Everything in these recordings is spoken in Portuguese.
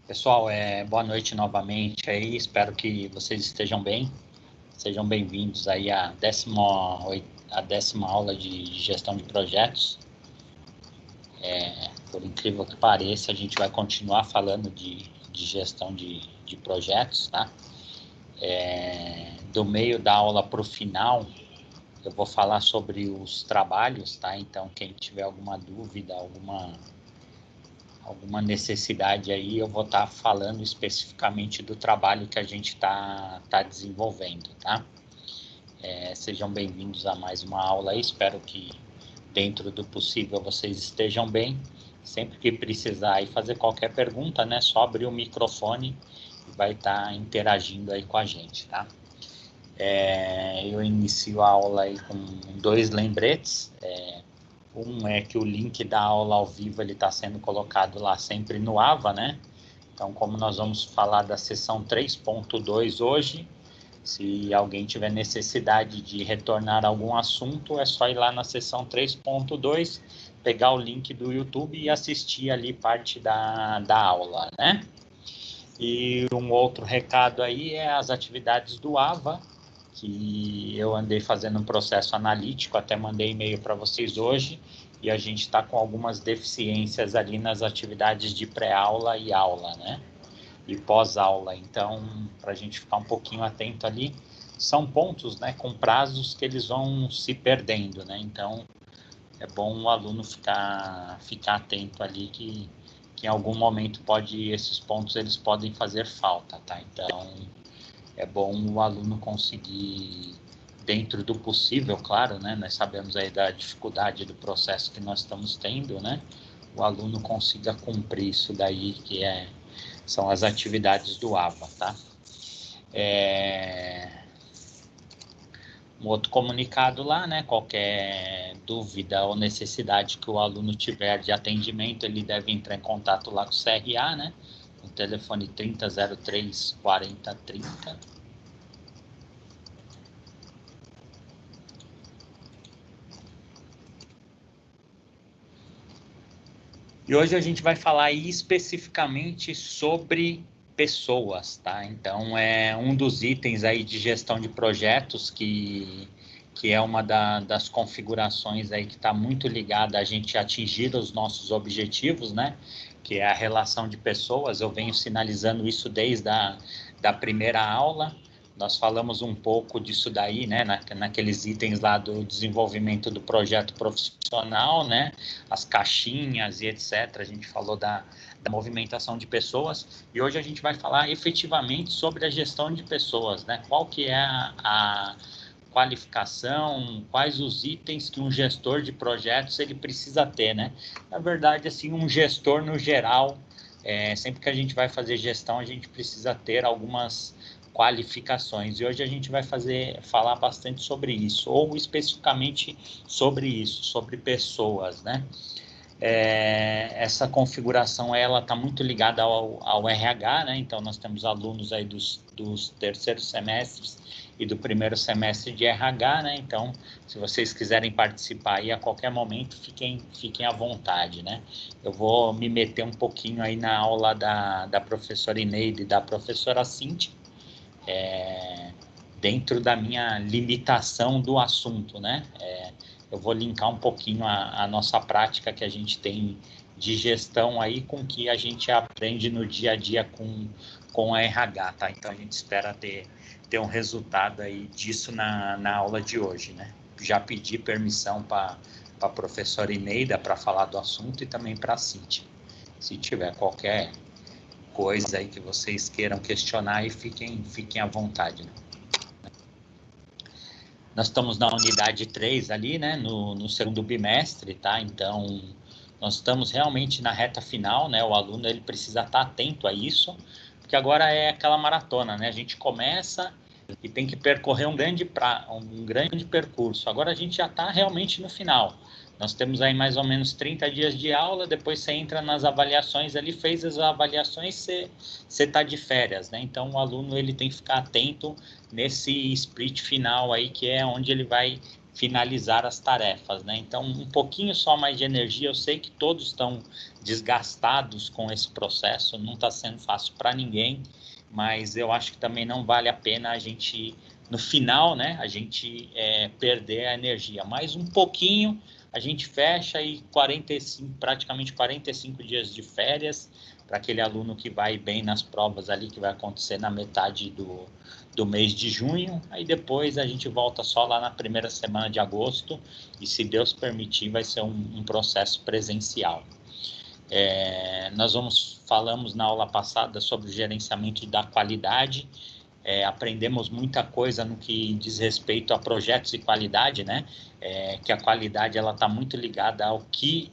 Pessoal, boa noite novamente aí, espero que vocês estejam bem. Sejam bem-vindos aí à décima aula de gestão de projetos. Por incrível que pareça, a gente vai continuar falando de gestão de projetos, tá? Do meio da aula para o final, eu vou falar sobre os trabalhos, tá? Então, quem tiver alguma dúvida, alguma necessidade aí, eu vou estar falando especificamente do trabalho que a gente está desenvolvendo, tá? Sejam bem-vindos a mais uma aula aí, espero que dentro do possível vocês estejam bem. Sempre que precisar e fazer qualquer pergunta, né, só abrir o microfone e vai estar interagindo aí com a gente, tá? Eu inicio a aula aí com 2 lembretes. Um é que o link da aula ao vivo ele está sendo colocado lá sempre no AVA, né? Então, como nós vamos falar da sessão 3.2 hoje, se alguém tiver necessidade de retornar a algum assunto, é só ir lá na sessão 3.2, pegar o link do YouTube e assistir ali parte da aula, né? E um outro recado aí é as atividades do AVA, que eu andei fazendo um processo analítico, até mandei e-mail para vocês hoje, e a gente está com algumas deficiências ali nas atividades de pré-aula e aula, né? E pós-aula. Então, para a gente ficar um pouquinho atento ali, são pontos, né, com prazos que eles vão se perdendo, né? Então, é bom o aluno ficar atento ali que em algum momento esses pontos eles podem fazer falta, tá? Então, é bom o aluno conseguir, dentro do possível, claro, né? Nós sabemos aí da dificuldade do processo que nós estamos tendo, né? O aluno consiga cumprir isso daí, que são as atividades do AVA, tá? Um outro comunicado lá, né? Qualquer dúvida ou necessidade que o aluno tiver de atendimento, ele deve entrar em contato lá com o CRA, né? No telefone 3003 4030. E hoje a gente vai falar aí especificamente sobre pessoas, tá? Então, é um dos itens aí de gestão de projetos que é uma das configurações aí que está muito ligada a gente atingir os nossos objetivos, né? Que é a relação de pessoas. Eu venho sinalizando isso desde da primeira aula. Nós falamos um pouco disso daí, né? Naqueles itens lá do desenvolvimento do projeto profissional, né? As caixinhas e etc. A gente falou da movimentação de pessoas e hoje a gente vai falar efetivamente sobre a gestão de pessoas, né? Qual que é a qualificação, quais os itens que um gestor de projetos ele precisa ter, né? Na verdade, assim, um gestor no geral, sempre que a gente vai fazer gestão, a gente precisa ter algumas qualificações. E hoje a gente vai falar bastante sobre isso, ou especificamente sobre isso, sobre pessoas, né? Essa configuração ela está muito ligada ao RH, né? Então nós temos alunos aí dos terceiros semestres e do primeiro semestre de RH, né? Então, se vocês quiserem participar aí a qualquer momento, fiquem à vontade, né? Eu vou me meter um pouquinho aí na aula da professora Ineide e da professora Cintia, dentro da minha limitação do assunto, né? Eu vou linkar um pouquinho a nossa prática que a gente tem de gestão aí com o que a gente aprende no dia a dia com a RH, tá? Então, a gente espera ter um resultado aí disso na aula de hoje, né? Já pedi permissão para a professora Ineida para falar do assunto e também para a Cíntia. Se tiver qualquer coisa aí que vocês queiram questionar, aí fiquem à vontade, né? Nós estamos na unidade 3 ali, né, no segundo bimestre, tá? Então, nós estamos realmente na reta final, né? O aluno ele precisa estar atento a isso, porque agora é aquela maratona, né? A gente começa e tem que percorrer um grande percurso. Agora a gente já está realmente no final. Nós temos aí mais ou menos 30 dias de aula, depois você entra nas avaliações ali, fez as avaliações, você está de férias, né? Então, o aluno ele tem que ficar atento nesse split final aí, que é onde ele vai finalizar as tarefas, né? Então, um pouquinho só mais de energia. Eu sei que todos estão desgastados com esse processo, não está sendo fácil para ninguém, mas eu acho que também não vale a pena a gente, no final, né, a gente perder a energia. Mais um pouquinho, a gente fecha e praticamente 45 dias de férias para aquele aluno que vai bem nas provas ali, que vai acontecer na metade do mês de junho. Aí depois a gente volta só lá na primeira semana de agosto e, se Deus permitir, vai ser um processo presencial. Falamos na aula passada sobre o gerenciamento da qualidade. Aprendemos muita coisa no que diz respeito a projetos e qualidade, né? Que a qualidade ela está muito ligada ao que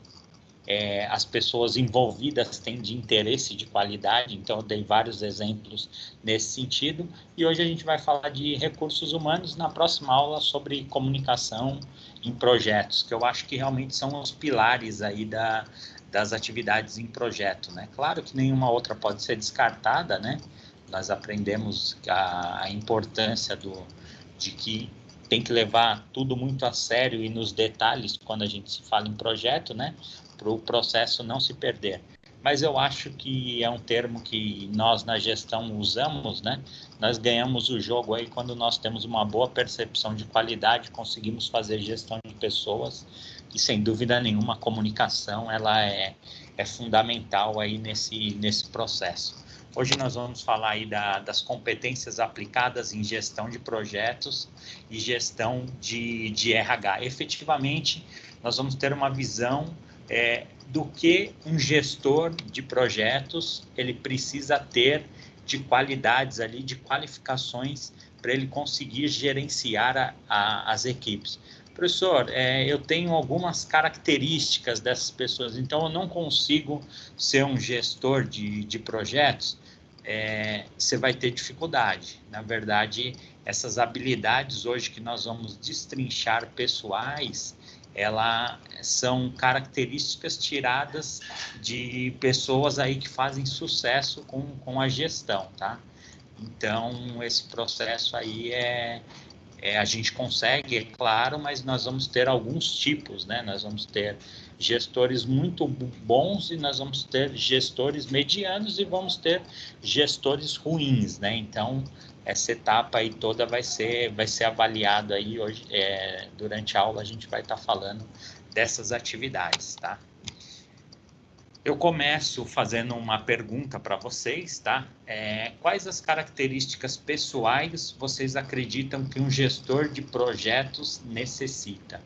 as pessoas envolvidas têm de interesse de qualidade. Então, eu dei vários exemplos nesse sentido. E hoje a gente vai falar de recursos humanos na próxima aula sobre comunicação em projetos, que eu acho que realmente são os pilares aí das atividades em projeto, né? Claro que nenhuma outra pode ser descartada, né? Nós aprendemos a importância de que tem que levar tudo muito a sério e nos detalhes quando a gente se fala em projeto, né? Para o processo não se perder. Mas eu acho que é um termo que nós na gestão usamos, né? Nós ganhamos o jogo aí quando nós temos uma boa percepção de qualidade, conseguimos fazer gestão de pessoas e, sem dúvida nenhuma, a comunicação ela é fundamental aí nesse processo. Hoje nós vamos falar aí das competências aplicadas em gestão de projetos e gestão de RH. Efetivamente, nós vamos ter uma visão do que um gestor de projetos ele precisa ter de qualidades ali, de qualificações para ele conseguir gerenciar as equipes. Professor, eu tenho algumas características dessas pessoas, então eu não consigo ser um gestor de projetos. Você vai ter dificuldade. Na verdade, essas habilidades hoje que nós vamos destrinchar pessoais, elas são características tiradas de pessoas aí que fazem sucesso com a gestão, tá? Então, esse processo aí a gente consegue, é claro, mas nós vamos ter alguns tipos, né? Nós vamos ter gestores muito bons e nós vamos ter gestores medianos e vamos ter gestores ruins, né? Então, essa etapa aí toda vai ser avaliada aí hoje, durante a aula a gente vai estar falando dessas atividades, tá? Eu começo fazendo uma pergunta para vocês, tá? Quais as características pessoais vocês acreditam que um gestor de projetos necessita?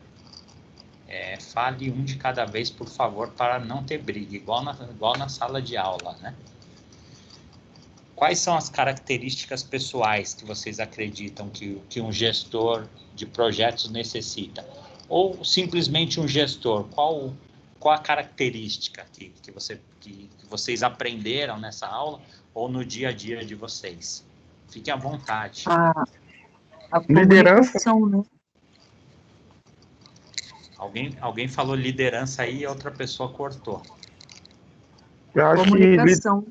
Fale um de cada vez, por favor, para não ter briga, igual na sala de aula, né? Quais são as características pessoais que vocês acreditam que um gestor de projetos necessita? Ou simplesmente um gestor, qual a característica que vocês aprenderam nessa aula ou no dia a dia de vocês? Fiquem à vontade. A comunicação, né? Alguém falou liderança aí e outra pessoa cortou. Eu acho comunicação.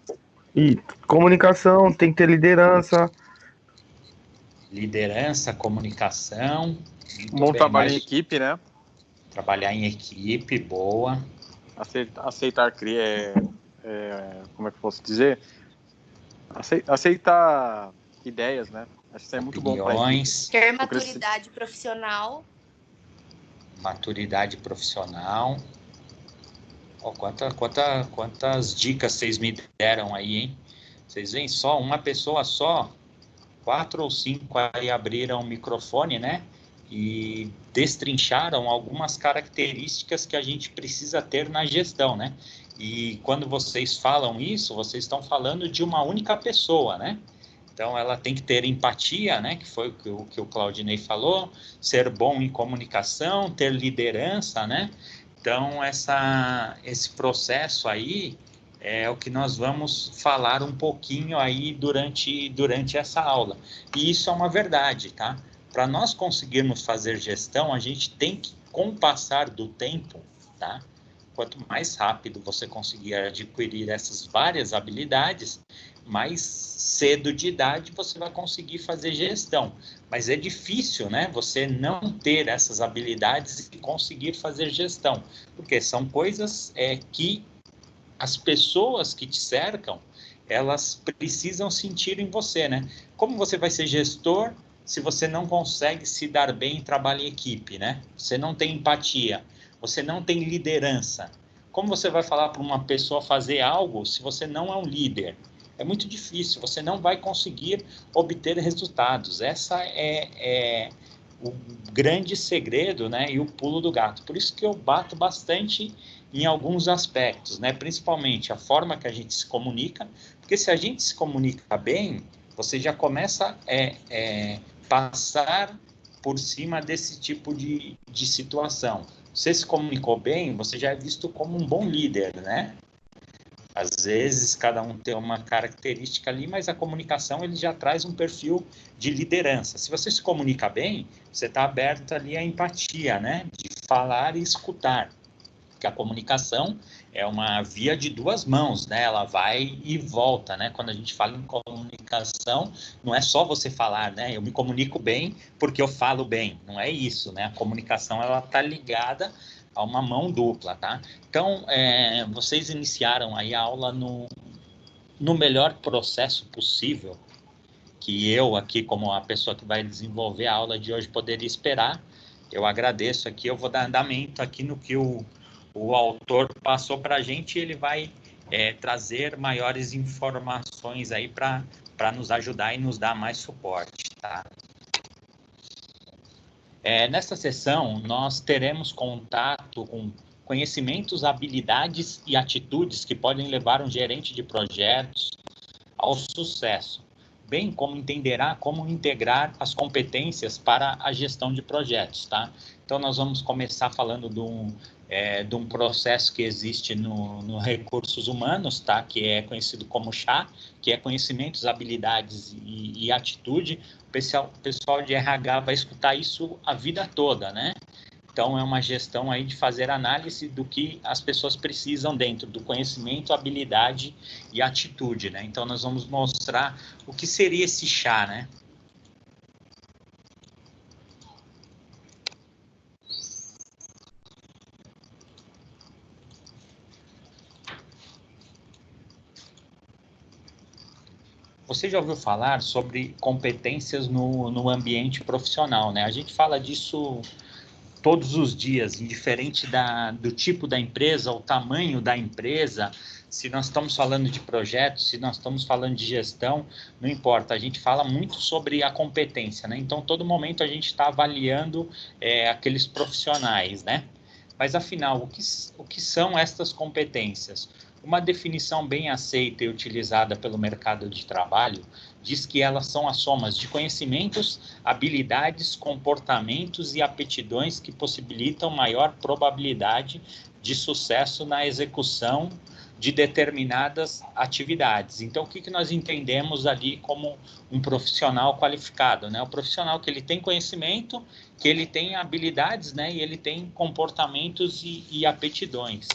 Comunicação, tem que ter liderança. Liderança, comunicação. Bom trabalho em equipe, né? Trabalhar em equipe, boa. Aceitar como é que eu posso dizer? Aceitar ideias, né? Acho que isso é muito bom para a equipe. Ter maturidade profissional. Maturidade profissional. Quantas dicas vocês me deram aí, hein? Vocês veem só, uma pessoa só, 4 ou 5 aí abriram o microfone, né? E destrincharam algumas características que a gente precisa ter na gestão, né? E quando vocês falam isso, vocês estão falando de uma única pessoa, né? Então, ela tem que ter empatia, né? Que foi o que o Claudinei falou, ser bom em comunicação, ter liderança, né? Então, esse processo aí é o que nós vamos falar um pouquinho aí durante essa aula. E isso é uma verdade, tá? Para nós conseguirmos fazer gestão, a gente tem que, com o passar do tempo, tá? Quanto mais rápido você conseguir adquirir essas várias habilidades, mais cedo de idade você vai conseguir fazer gestão. Mas é difícil, né? Você não ter essas habilidades e conseguir fazer gestão, porque são coisas que as pessoas que te cercam, elas precisam sentir em você, né? Como você vai ser gestor se você não consegue se dar bem e trabalhar em equipe, né? Você não tem empatia, você não tem liderança. Como você vai falar para uma pessoa fazer algo se você não é um líder? É muito difícil, você não vai conseguir obter resultados. Essa é o grande segredo, né? E o pulo do gato. Por isso que eu bato bastante em alguns aspectos, né? Principalmente a forma que a gente se comunica, porque se a gente se comunica bem, você já começa a passar por cima desse tipo de situação. Você se comunicou bem, você já é visto como um bom líder, né? Às vezes, cada um tem uma característica ali, mas a comunicação ele já traz um perfil de liderança. Se você se comunica bem, você está aberto ali à empatia, né? De falar e escutar. Porque a comunicação é uma via de duas mãos, né? Ela vai e volta, né? Quando a gente fala em comunicação, não é só você falar, né? Eu me comunico bem porque eu falo bem. Não é isso, né? A comunicação, ela está ligada a uma mão dupla, tá? Então, vocês iniciaram aí a aula no melhor processo possível que eu aqui, como a pessoa que vai desenvolver a aula de hoje, poderia esperar. Eu agradeço aqui, eu vou dar andamento aqui no que o autor passou para a gente, e ele vai trazer maiores informações aí para nos ajudar e nos dar mais suporte, tá? Nesta sessão, nós teremos contato com conhecimentos, habilidades e atitudes que podem levar um gerente de projetos ao sucesso, bem como entenderá como integrar as competências para a gestão de projetos, tá? Então, nós vamos começar falando de um processo que existe no recursos humanos, tá? Que é conhecido como CHA, que é conhecimentos, habilidades e atitude. O pessoal de RH vai escutar isso a vida toda, né? Então, é uma gestão aí de fazer análise do que as pessoas precisam dentro do conhecimento, habilidade e atitude, né? Então, nós vamos mostrar o que seria esse chá, né? Você já ouviu falar sobre competências no ambiente profissional, né? A gente fala disso todos os dias, indiferente do tipo da empresa, o tamanho da empresa, se nós estamos falando de projetos, se nós estamos falando de gestão, não importa, a gente fala muito sobre a competência, né? Então, todo momento a gente está avaliando aqueles profissionais, né? Mas, afinal, o que são estas competências? Uma definição bem aceita e utilizada pelo mercado de trabalho diz que elas são as somas de conhecimentos, habilidades, comportamentos e aptidões que possibilitam maior probabilidade de sucesso na execução de determinadas atividades. Então, o que nós entendemos ali como um profissional qualificado, né? O profissional que ele tem conhecimento, que ele tem habilidades, né? E ele tem comportamentos e aptidões.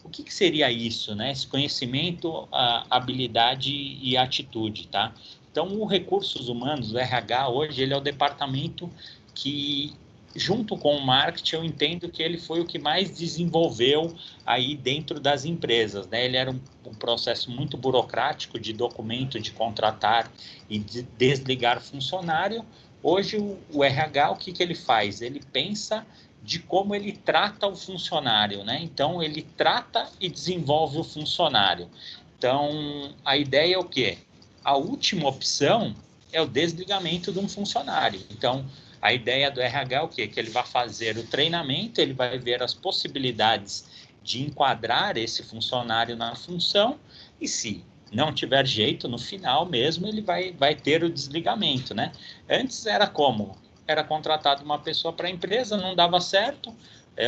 O que seria isso, né? Esse conhecimento, habilidade e atitude, tá? Então, o Recursos Humanos, o RH, hoje, ele é o departamento que, junto com o marketing, eu entendo que ele foi o que mais desenvolveu aí dentro das empresas, né? Ele era um processo muito burocrático de documento, de contratar e de desligar funcionário. Hoje, o RH, o que ele faz? Ele pensa de como ele trata o funcionário, né? Então, ele trata e desenvolve o funcionário. Então, a ideia é o quê? A última opção é o desligamento de um funcionário. Então, a ideia do RH é o quê? Que ele vai fazer o treinamento, ele vai ver as possibilidades de enquadrar esse funcionário na função e, se não tiver jeito, no final mesmo, ele vai ter o desligamento, né? Antes era como? Era contratado uma pessoa para a empresa, não dava certo,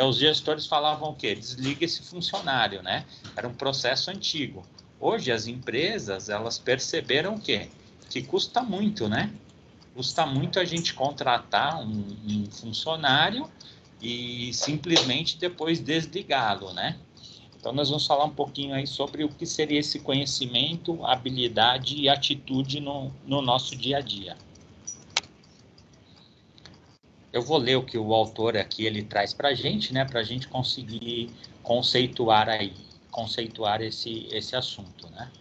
os gestores falavam o quê? Desliga esse funcionário, né? Era um processo antigo. Hoje, as empresas, elas perceberam o quê? Que custa muito, né? Custa muito a gente contratar um funcionário e simplesmente depois desligá-lo, né? Então, nós vamos falar um pouquinho aí sobre o que seria esse conhecimento, habilidade e atitude no nosso dia a dia. Eu vou ler o que o autor aqui ele traz para a gente, né, para a gente conseguir conceituar esse assunto, né?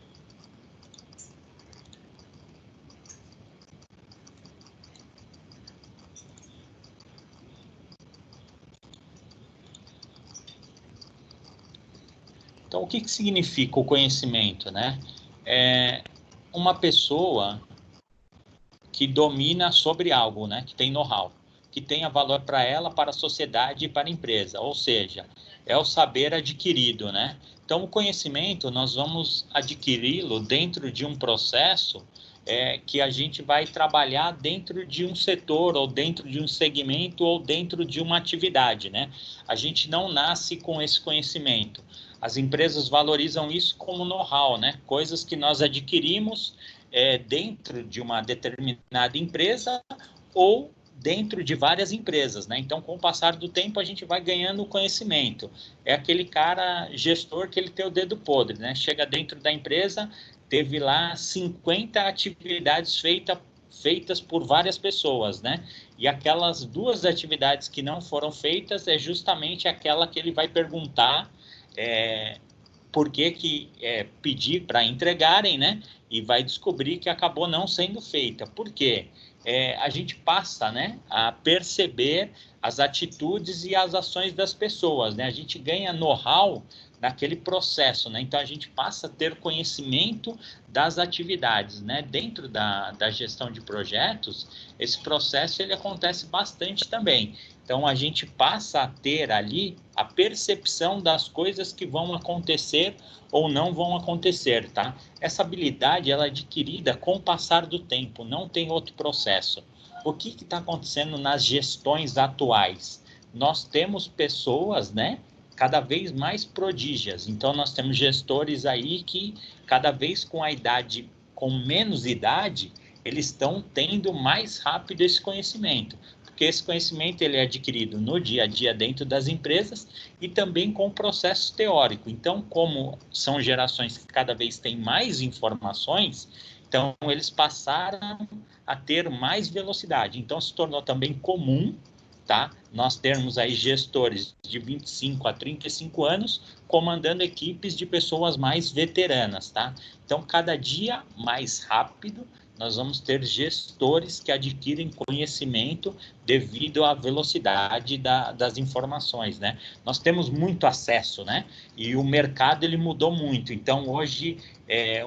Então, o que significa o conhecimento, né? É uma pessoa que domina sobre algo, né? Que tem know-how, que tenha valor para ela, para a sociedade e para a empresa. Ou seja, é o saber adquirido, né? Então, o conhecimento, nós vamos adquiri-lo dentro de um processo que a gente vai trabalhar dentro de um setor, ou dentro de um segmento, ou dentro de uma atividade, né? A gente não nasce com esse conhecimento. As empresas valorizam isso como know-how, né? Coisas que nós adquirimos dentro de uma determinada empresa ou dentro de várias empresas, né? Então, com o passar do tempo, a gente vai ganhando conhecimento. É aquele cara gestor que ele tem o dedo podre, né? Chega dentro da empresa, teve lá 50 atividades feitas por várias pessoas, né? E aquelas 2 atividades que não foram feitas é justamente aquela que ele vai perguntar por que pedir para entregarem, né? E vai descobrir que acabou não sendo feita. Por quê? A gente passa, né, a perceber as atitudes e as ações das pessoas, né? A gente ganha know-how naquele processo, né? Então, a gente passa a ter conhecimento das atividades, né? Dentro da gestão de projetos, esse processo ele acontece bastante também. Então, a gente passa a ter ali a percepção das coisas que vão acontecer ou não vão acontecer, tá? Essa habilidade, ela é adquirida com o passar do tempo, não tem outro processo. O que está acontecendo nas gestões atuais? Nós temos pessoas, né, cada vez mais prodígias. Então, nós temos gestores aí que, cada vez com menos idade, eles estão tendo mais rápido esse conhecimento. Porque esse conhecimento ele é adquirido no dia a dia dentro das empresas e também com o processo teórico. Então, como são gerações que cada vez têm mais informações, então eles passaram a ter mais velocidade. Então, se tornou também comum, tá? Nós termos aí gestores de 25 a 35 anos comandando equipes de pessoas mais veteranas, tá? Então, cada dia mais rápido, nós vamos ter gestores que adquirem conhecimento devido à velocidade das informações, né? Nós temos muito acesso, né? E o mercado, ele mudou muito. Então, hoje,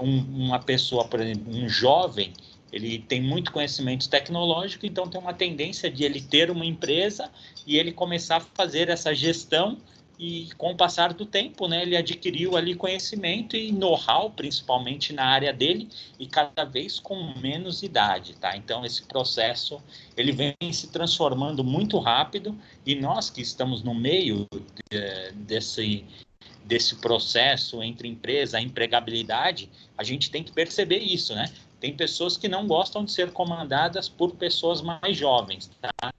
uma pessoa, por exemplo, um jovem, ele tem muito conhecimento tecnológico, então tem uma tendência de ele ter uma empresa e ele começar a fazer essa gestão e com o passar do tempo, né, ele adquiriu ali conhecimento e know-how, principalmente na área dele, e cada vez com menos idade, tá? Então, esse processo, ele vem se transformando muito rápido e nós que estamos no meio desse processo entre empresa e empregabilidade, a gente tem que perceber isso, né? Tem pessoas que não gostam de ser comandadas por pessoas mais jovens, tá?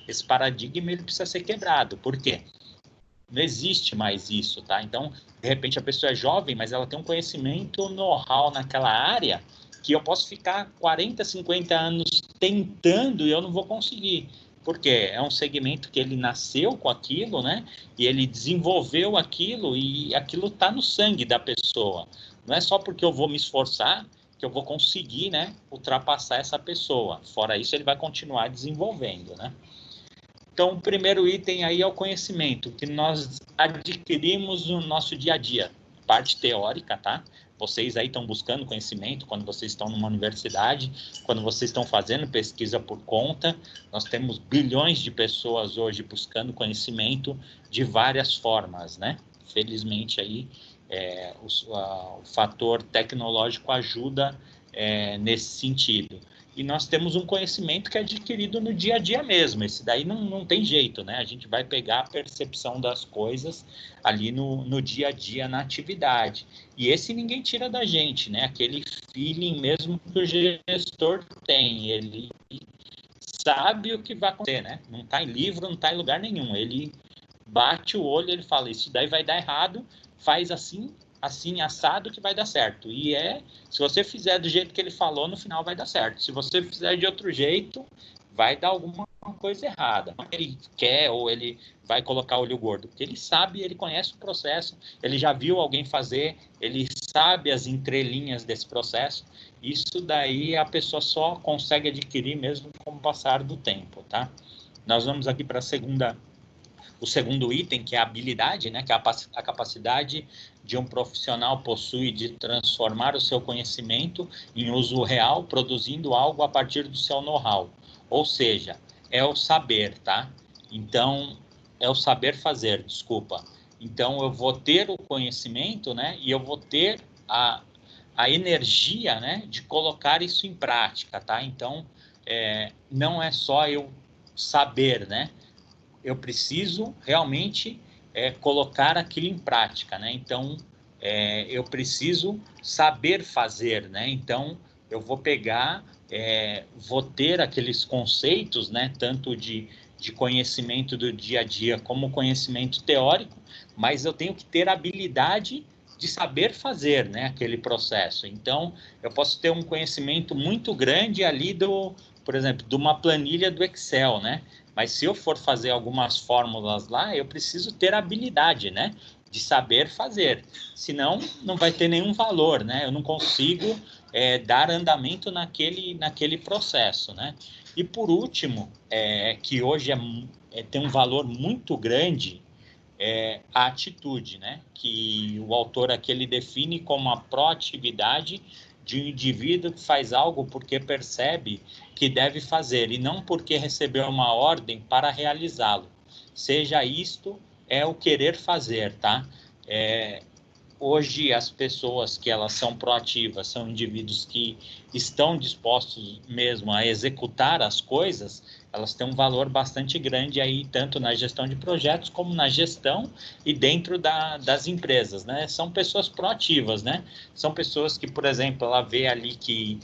Esse paradigma ele precisa ser quebrado. Por quê? Não existe mais isso, tá? Então, de repente, a pessoa é jovem, mas ela tem um conhecimento, know-how naquela área que eu posso ficar 40, 50 anos tentando e eu não vou conseguir. Porque é um segmento que ele nasceu com aquilo, né? E ele desenvolveu aquilo e aquilo está no sangue da pessoa. Não é só porque eu vou me esforçar que eu vou conseguir, né, ultrapassar essa pessoa. Fora isso, ele vai continuar desenvolvendo, né? Então, o primeiro item aí é o conhecimento, que nós adquirimos no nosso dia a dia. Parte teórica, tá? Vocês aí estão buscando conhecimento quando vocês estão numa universidade, quando vocês estão fazendo pesquisa por conta. Nós temos bilhões de pessoas hoje buscando conhecimento de várias formas, né? Felizmente aí o fator tecnológico ajuda nesse sentido. E nós temos um conhecimento que é adquirido no dia a dia mesmo. Esse daí não tem jeito, né? A gente vai pegar a percepção das coisas ali no dia a dia, na atividade. E esse ninguém tira da gente, né? Aquele feeling mesmo que o gestor tem. Ele sabe o que vai acontecer, né? Não está em livro, não está em lugar nenhum. Ele bate o olho, ele fala, isso daí vai dar errado, faz assim, assim, assado, que vai dar certo. E se você fizer do jeito que ele falou, no final vai dar certo. Se você fizer de outro jeito, vai dar alguma coisa errada. Ele quer ou ele vai colocar olho gordo, porque ele sabe, ele conhece o processo, ele já viu alguém fazer, ele sabe as entrelinhas desse processo. Isso daí a pessoa só consegue adquirir mesmo com o passar do tempo, tá? Nós vamos aqui para o segundo item, que é a habilidade, né? Que é a capacidade de um profissional possui de transformar o seu conhecimento em uso real, produzindo algo a partir do seu know-how. Ou seja, é o saber, tá? Então, é o saber fazer, desculpa. Então, eu vou ter o conhecimento, né? E eu vou ter a energia, né? De colocar isso em prática, tá? Então, não é só eu saber, né? Eu preciso realmente colocar aquilo em prática, né? Então, eu preciso saber fazer, né? Então, eu vou pegar, vou ter aqueles conceitos, né? Tanto de conhecimento do dia a dia como conhecimento teórico, mas eu tenho que ter a habilidade de saber fazer, né? Aquele processo. Então, eu posso ter um conhecimento muito grande ali por exemplo, de uma planilha do Excel, né? Mas se eu for fazer algumas fórmulas lá, eu preciso ter habilidade, né? De saber fazer. Senão, não vai ter nenhum valor, né? Eu não consigo dar andamento naquele processo, né? E por último, que hoje tem um valor muito grande, a atitude, né? Que o autor aqui ele define como a proatividade de um indivíduo que faz algo porque percebe que deve fazer e não porque recebeu uma ordem para realizá-lo. Seja isto o querer fazer, tá? Hoje as pessoas que elas são proativas são indivíduos que estão dispostos mesmo a executar as coisas. Elas têm um valor bastante grande aí, tanto na gestão de projetos como na gestão e dentro das empresas, né? São pessoas proativas, né? São pessoas que, por exemplo, ela vê ali que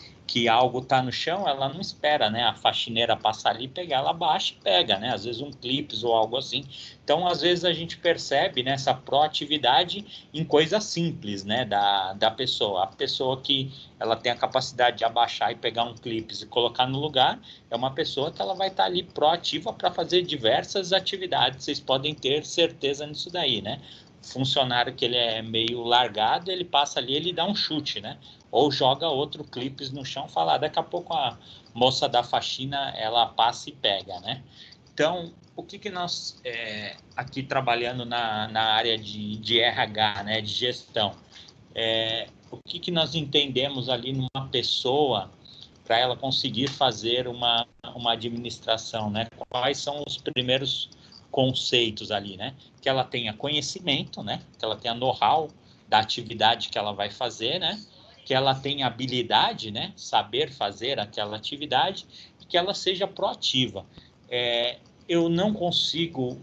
algo está no chão, ela não espera, né? A faxineira passar ali, pegar, ela baixa e pega, né? Às vezes um clips ou algo assim. Então, às vezes a gente percebe, né, essa proatividade em coisas simples, né, da pessoa. A pessoa que ela tem a capacidade de abaixar e pegar um clips e colocar no lugar, é uma pessoa que ela vai estar ali proativa para fazer diversas atividades. Vocês podem ter certeza nisso daí, né? Funcionário que ele é meio largado, ele passa ali, ele dá um chute, né? Ou joga outro clipes no chão, fala, daqui a pouco a moça da faxina, ela passa e pega, né? Então, o que nós, aqui trabalhando na área de RH, né, de gestão, o que nós entendemos ali numa pessoa para ela conseguir fazer uma administração, né? Quais são os primeiros conceitos ali, né? Que ela tenha conhecimento, né? Que ela tenha know-how da atividade que ela vai fazer, né? Que ela tenha habilidade, né? Saber fazer aquela atividade e que ela seja proativa. Eu não consigo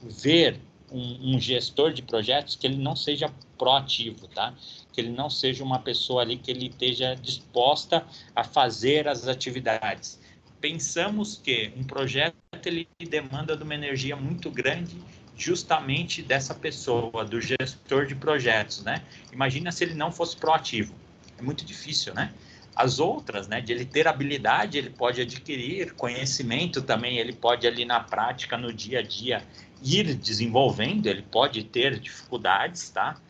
ver um gestor de projetos que ele não seja proativo, tá? Que ele não seja uma pessoa ali que ele esteja disposta a fazer as atividades. Pensamos que um projeto ele demanda de uma energia muito grande justamente dessa pessoa, do gestor de projetos, né? Imagina se ele não fosse proativo. É muito difícil, né? As outras, né, de ele ter habilidade, ele pode adquirir, conhecimento também, ele pode ali na prática, no dia a dia, ir desenvolvendo, ele pode ter dificuldades, tá?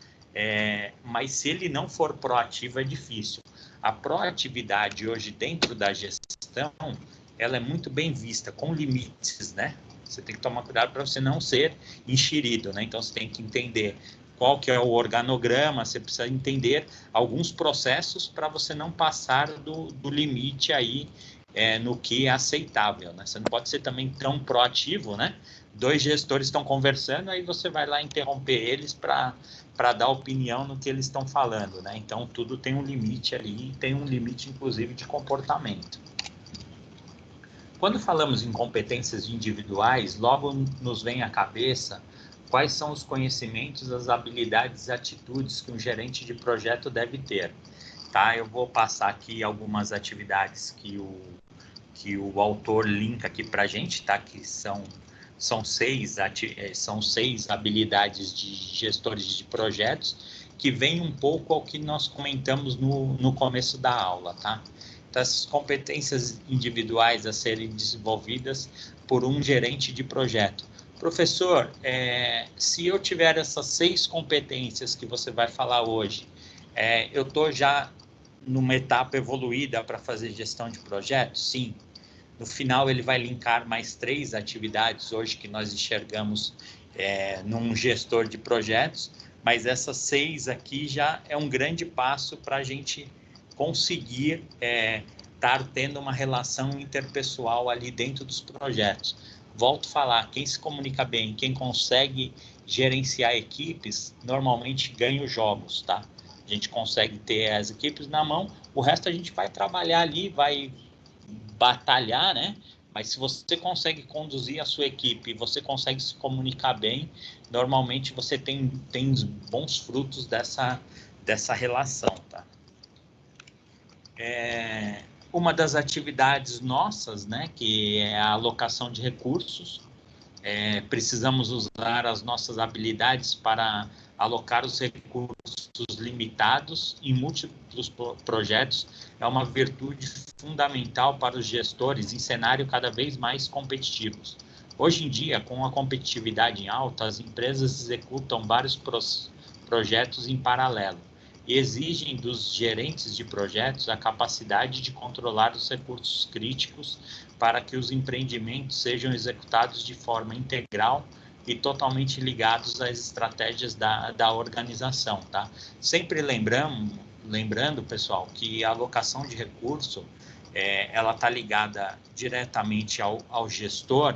Mas se ele não for proativo, é difícil. A proatividade hoje dentro da gestão, ela é muito bem vista, com limites, né? Você tem que tomar cuidado para você não ser enxerido, né? Então, você tem que entender qual que é o organograma, você precisa entender alguns processos para você não passar do limite aí no que é aceitável, né? Você não pode ser também tão proativo, né? Dois gestores estão conversando, aí você vai lá interromper eles para dar opinião no que eles estão falando, né? Então, tudo tem um limite ali, tem um limite, inclusive, de comportamento. Quando falamos em competências individuais, logo nos vem à cabeça quais são os conhecimentos, as habilidades e atitudes que um gerente de projeto deve ter. Tá? Eu vou passar aqui algumas atividades que o autor linka aqui para a gente, tá? Que são são seis habilidades de gestores de projetos, que vem um pouco ao que nós comentamos no começo da aula, tá? Então, essas competências individuais a serem desenvolvidas por um gerente de projeto. Professor, se eu tiver essas 6 competências que você vai falar hoje, eu estou já numa etapa evoluída para fazer gestão de projetos? Sim. No final, ele vai linkar mais 3 atividades hoje que nós enxergamos num gestor de projetos, mas essas 6 aqui já é um grande passo para a gente conseguir estar tendo uma relação interpessoal ali dentro dos projetos. Volto a falar, quem se comunica bem, quem consegue gerenciar equipes, normalmente ganha os jogos, tá? A gente consegue ter as equipes na mão, o resto a gente vai trabalhar ali, vai batalhar, né? Mas se você consegue conduzir a sua equipe, você consegue se comunicar bem, normalmente você tem bons frutos dessa relação, tá? Uma das atividades nossas, né, que é a alocação de recursos, precisamos usar as nossas habilidades para alocar os recursos limitados em múltiplos projetos. É uma virtude fundamental para os gestores em cenário cada vez mais competitivos. Hoje em dia, com a competitividade em alta, as empresas executam vários projetos em paralelo e exigem dos gerentes de projetos a capacidade de controlar os recursos críticos para que os empreendimentos sejam executados de forma integral e totalmente ligados às estratégias da organização, tá? Sempre lembrando, pessoal, que a alocação de recurso, ela está ligada diretamente ao gestor,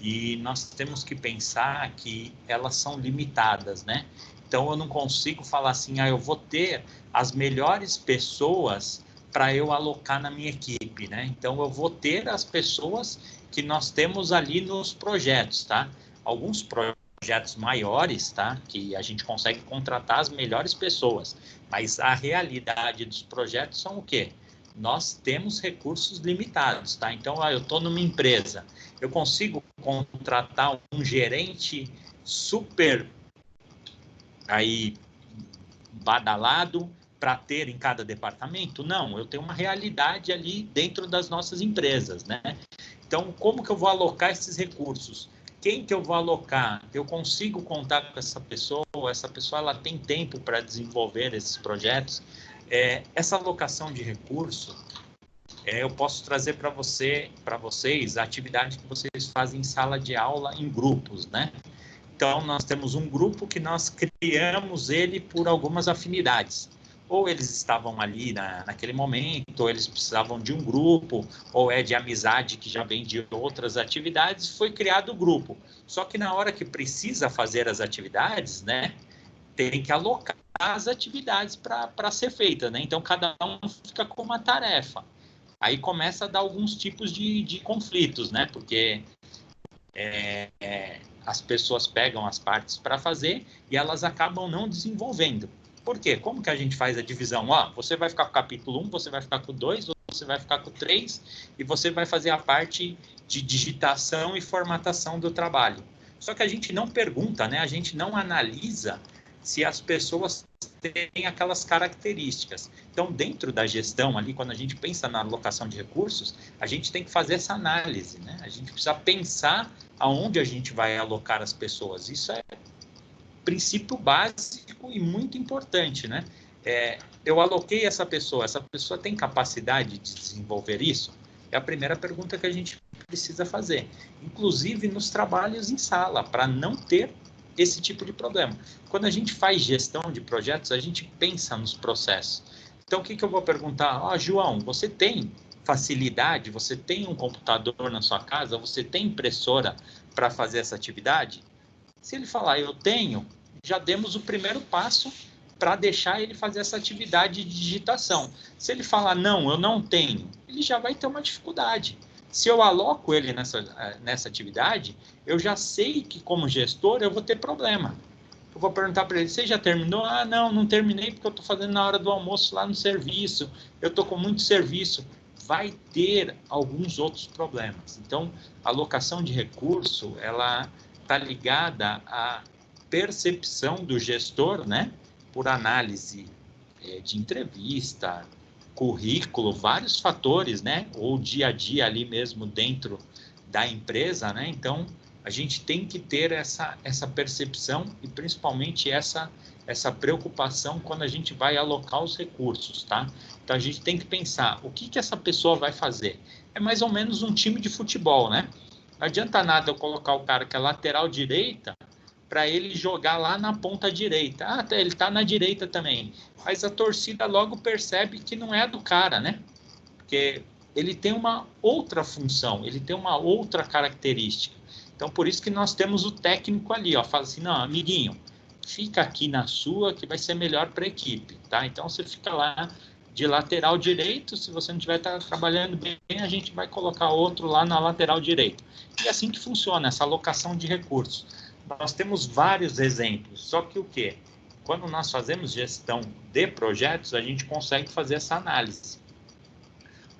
e nós temos que pensar que elas são limitadas, né? Então, eu não consigo falar assim, eu vou ter as melhores pessoas para eu alocar na minha equipe, né? Então, eu vou ter as pessoas que nós temos ali nos projetos, tá? Alguns projetos maiores, tá? Que a gente consegue contratar as melhores pessoas, mas a realidade dos projetos são o quê? Nós temos recursos limitados, tá? Então, eu estou numa empresa, eu consigo contratar um gerente super aí badalado para ter em cada departamento? Não, eu tenho uma realidade ali dentro das nossas empresas, né? Então, como que eu vou alocar esses recursos? Quem que eu vou alocar? Eu consigo contar com essa pessoa ela tem tempo para desenvolver esses projetos? Essa alocação de recurso, eu posso trazer para vocês a atividade que vocês fazem em sala de aula em grupos, né? Então, nós temos um grupo que nós criamos ele por algumas afinidades. Ou eles estavam ali naquele momento, ou eles precisavam de um grupo, ou de amizade que já vem de outras atividades, foi criado o grupo. Só que na hora que precisa fazer as atividades, né, tem que alocar as atividades para ser feita, né? Então, cada um fica com uma tarefa. Aí começa a dar alguns tipos de conflitos, né? Porque as pessoas pegam as partes para fazer e elas acabam não desenvolvendo. Por quê? Como que a gente faz a divisão? Você vai ficar com o capítulo 1, você vai ficar com o 2, você vai ficar com o 3 e você vai fazer a parte de digitação e formatação do trabalho. Só que a gente não pergunta, né? A gente não analisa se as pessoas têm aquelas características. Então, dentro da gestão ali, quando a gente pensa na alocação de recursos, a gente tem que fazer essa análise, né? A gente precisa pensar aonde a gente vai alocar as pessoas. Isso é princípio básico e muito importante, né? Eu aloquei essa pessoa tem capacidade de desenvolver isso? É a primeira pergunta que a gente precisa fazer, inclusive nos trabalhos em sala, para não ter esse tipo de problema. Quando a gente faz gestão de projetos, a gente pensa nos processos. Então, o que eu vou perguntar? João, você tem facilidade? Você tem um computador na sua casa? Você tem impressora para fazer essa atividade? Se ele falar, eu tenho, já demos o primeiro passo para deixar ele fazer essa atividade de digitação. Se ele falar, não, eu não tenho, ele já vai ter uma dificuldade. Se eu aloco ele nessa atividade, eu já sei que, como gestor, eu vou ter problema. Eu vou perguntar para ele, você já terminou? Não terminei porque eu estou fazendo na hora do almoço lá no serviço, eu estou com muito serviço. vai ter alguns outros problemas. Então, a alocação de recurso, ela está ligada à percepção do gestor, né? Por análise de entrevista, currículo, vários fatores, né? Ou dia a dia ali mesmo dentro da empresa, né? Então, a gente tem que ter essa percepção e principalmente essa preocupação quando a gente vai alocar os recursos, tá? Então, a gente tem que pensar, o que essa pessoa vai fazer? É mais ou menos um time de futebol, né? Não adianta nada eu colocar o cara que é lateral direita para ele jogar lá na ponta direita. Ah, ele está na direita também. Mas a torcida logo percebe que não é do cara, né? Porque ele tem uma outra função, ele tem uma outra característica. Então, por isso que nós temos o técnico ali, ó, fala assim, não, amiguinho, fica aqui na sua que vai ser melhor para a equipe, tá? Então, você fica lá de lateral direito, se você não estiver trabalhando bem, a gente vai colocar outro lá na lateral direita. E é assim que funciona essa alocação de recursos. Nós temos vários exemplos, só que o quê? Quando nós fazemos gestão de projetos, a gente consegue fazer essa análise.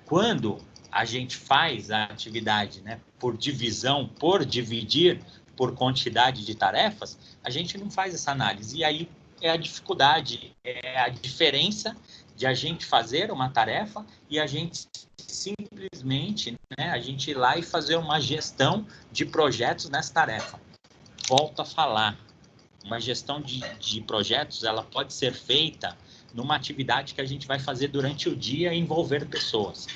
Quando a gente faz a atividade, né, por divisão, por dividir por quantidade de tarefas, a gente não faz essa análise. E aí é a dificuldade, é a diferença de a gente fazer uma tarefa e a gente simplesmente, né, a gente ir lá e fazer uma gestão de projetos nessa tarefa. Volto a falar, uma gestão de projetos, ela pode ser feita numa atividade que a gente vai fazer durante o dia e envolver pessoas.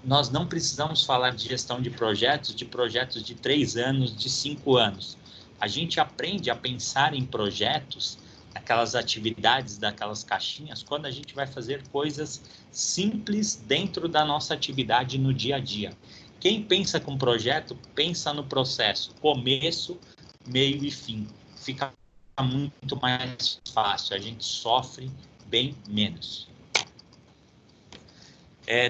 Nós não precisamos falar de gestão de projetos de 3 anos, de 5 anos. A gente aprende a pensar em projetos, aquelas atividades daquelas caixinhas, quando a gente vai fazer coisas simples dentro da nossa atividade no dia a dia. Quem pensa com projeto, pensa no processo, começo, meio e fim. Fica muito mais fácil, a gente sofre bem menos.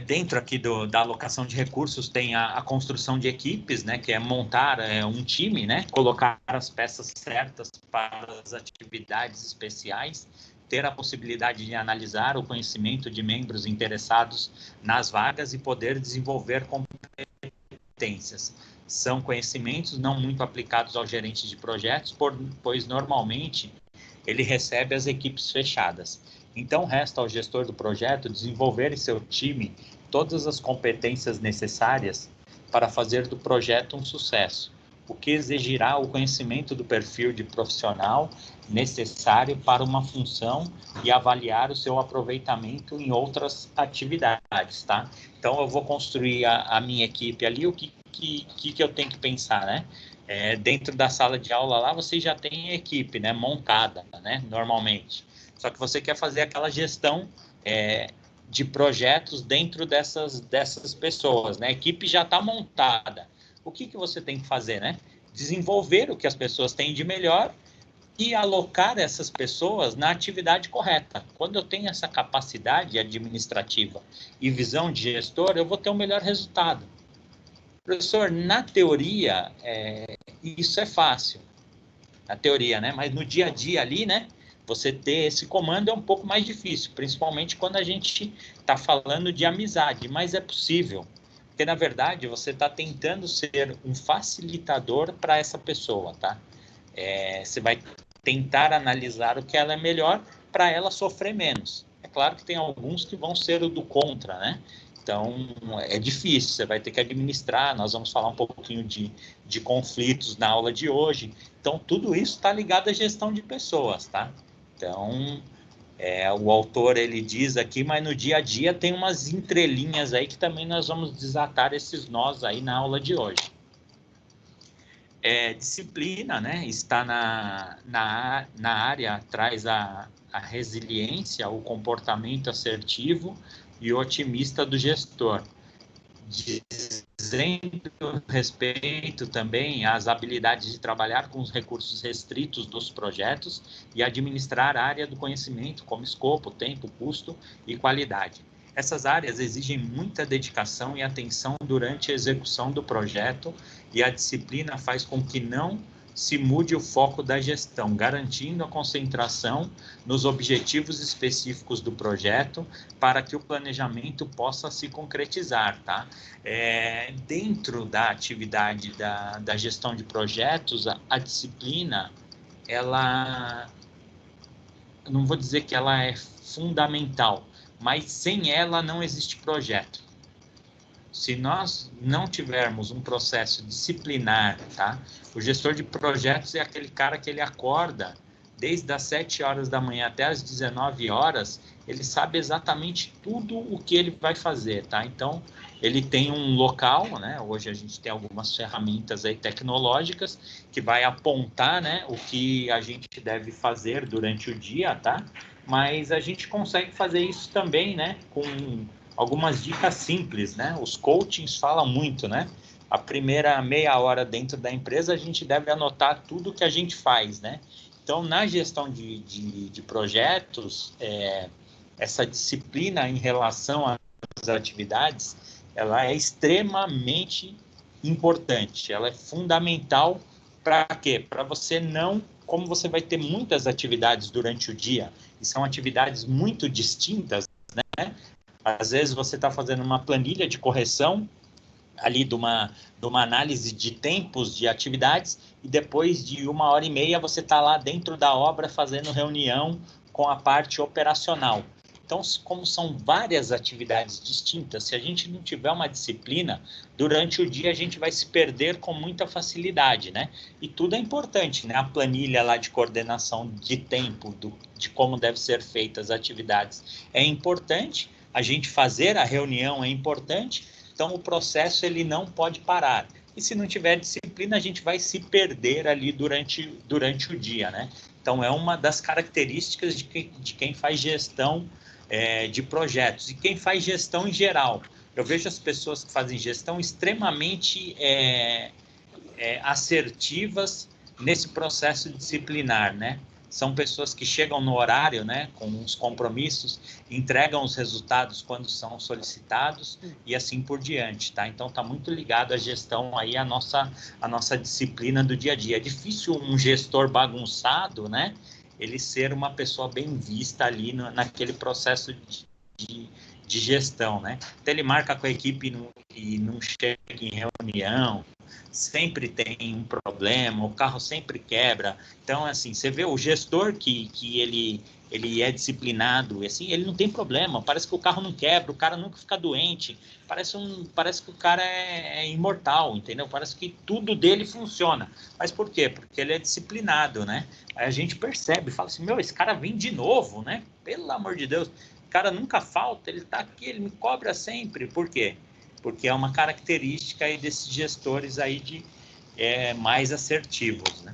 Dentro aqui da alocação de recursos tem a construção de equipes, né, que é montar um time, né, colocar as peças certas para as atividades especiais, ter a possibilidade de analisar o conhecimento de membros interessados nas vagas e poder desenvolver competências. São conhecimentos não muito aplicados ao gerente de projetos, pois normalmente ele recebe as equipes fechadas. Então, resta ao gestor do projeto desenvolver em seu time todas as competências necessárias para fazer do projeto um sucesso, o que exigirá o conhecimento do perfil de profissional necessário para uma função e avaliar o seu aproveitamento em outras atividades, tá? Então, eu vou construir a minha equipe ali, o que eu tenho que pensar, né? Dentro da sala de aula lá, você já tem equipe, né, montada, né, normalmente. Só que você quer fazer aquela gestão de projetos dentro dessas pessoas, né? A equipe já está montada. O que você tem que fazer, né? Desenvolver o que as pessoas têm de melhor e alocar essas pessoas na atividade correta. Quando eu tenho essa capacidade administrativa e visão de gestor, eu vou ter um melhor resultado. Professor, na teoria, isso é fácil. Na teoria, né? Mas no dia a dia ali, né? Você ter esse comando é um pouco mais difícil, principalmente quando a gente está falando de amizade, mas é possível. Porque, na verdade, você está tentando ser um facilitador para essa pessoa, tá? Você vai tentar analisar o que ela é melhor para ela sofrer menos. É claro que tem alguns que vão ser o do contra, né? Então, é difícil, você vai ter que administrar, nós vamos falar um pouquinho de conflitos na aula de hoje. Então, tudo isso está ligado à gestão de pessoas, tá? Então, o autor, ele diz aqui, mas no dia a dia tem umas entrelinhas aí que também nós vamos desatar esses nós aí na aula de hoje. Disciplina, né? Está na área, traz a resiliência, o comportamento assertivo e otimista do gestor, dizendo respeito também às habilidades de trabalhar com os recursos restritos dos projetos e administrar a área do conhecimento, como escopo, tempo, custo e qualidade. Essas áreas exigem muita dedicação e atenção durante a execução do projeto e a disciplina faz com que não se mude o foco da gestão, garantindo a concentração nos objetivos específicos do projeto para que o planejamento possa se concretizar, tá? Dentro da atividade da gestão de projetos, a disciplina, ela, não vou dizer que ela é fundamental, mas sem ela não existe projeto. Se nós não tivermos um processo disciplinar, tá? O gestor de projetos é aquele cara que ele acorda desde as 7 horas da manhã até as 19 horas, ele sabe exatamente tudo o que ele vai fazer, tá? Então, ele tem um local, né? Hoje a gente tem algumas ferramentas aí tecnológicas que vai apontar, né, o que a gente deve fazer durante o dia, tá? Mas a gente consegue fazer isso também, né, com algumas dicas simples, né? Os coachings falam muito, né? A primeira meia hora dentro da empresa, a gente deve anotar tudo que a gente faz, né? Então, na gestão de projetos, essa disciplina em relação às atividades, ela é extremamente importante, ela é fundamental para quê? Para você não, como você vai ter muitas atividades durante o dia, e são atividades muito distintas, né? Às vezes você está fazendo uma planilha de correção ali de uma análise de tempos de atividades e depois de 1h30 você está lá dentro da obra fazendo reunião com a parte operacional. Então, como são várias atividades distintas, se a gente não tiver uma disciplina, durante o dia a gente vai se perder com muita facilidade, né? E tudo é importante, né? A planilha lá de coordenação de tempo, de como devem ser feitas as atividades é importante, a gente fazer a reunião é importante, então o processo ele não pode parar. E se não tiver disciplina, a gente vai se perder ali durante o dia, né? Então, é uma das características de quem faz gestão de projetos. E quem faz gestão em geral. Eu vejo as pessoas que fazem gestão extremamente assertivas nesse processo disciplinar, né? São pessoas que chegam no horário, né, com os compromissos, entregam os resultados quando são solicitados e assim por diante, tá? Então, está muito ligado à gestão aí, a nossa disciplina do dia a dia. É difícil um gestor bagunçado, né, ele ser uma pessoa bem vista ali naquele processo de gestão, né? Então, ele marca com a equipe e não chega em reunião, sempre tem um problema, o carro sempre quebra. Então, assim, você vê o gestor que ele é disciplinado, assim, ele não tem problema, parece que o carro não quebra, o cara nunca fica doente, parece que o cara é imortal, entendeu? Parece que tudo dele funciona. Mas por quê? Porque ele é disciplinado, né? Aí a gente percebe, fala assim, esse cara vem de novo, né? Pelo amor de Deus, o cara nunca falta, ele tá aqui, ele me cobra sempre. Por quê? Porque é uma característica aí desses gestores aí mais assertivos, né?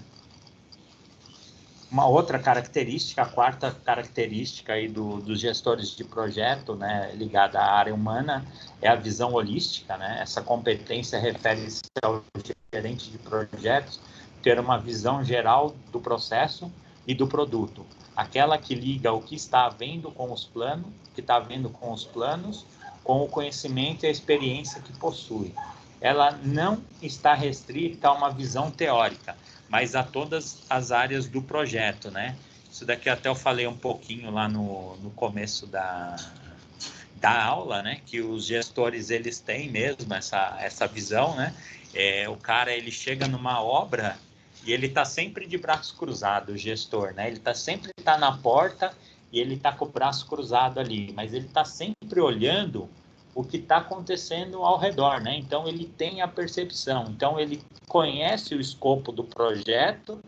Uma outra característica, a quarta característica aí dos gestores de projeto, né, ligada à área humana, é a visão holística, né? Essa competência refere-se ao gerente de projetos ter uma visão geral do processo e do produto, aquela que liga o que está vendo com os planos, com o conhecimento e a experiência que possui. Ela não está restrita a uma visão teórica, mas a todas as áreas do projeto, né? Isso daqui até eu falei um pouquinho lá no começo da aula, né? Que os gestores, eles têm mesmo essa visão, né? O cara, ele chega numa obra e ele está sempre de braços cruzados, o gestor, né? Ele sempre tá na porta e ele está com o braço cruzado ali, mas ele está sempre olhando o que está acontecendo ao redor, né? Então, ele tem a percepção. Então, ele conhece o escopo do projeto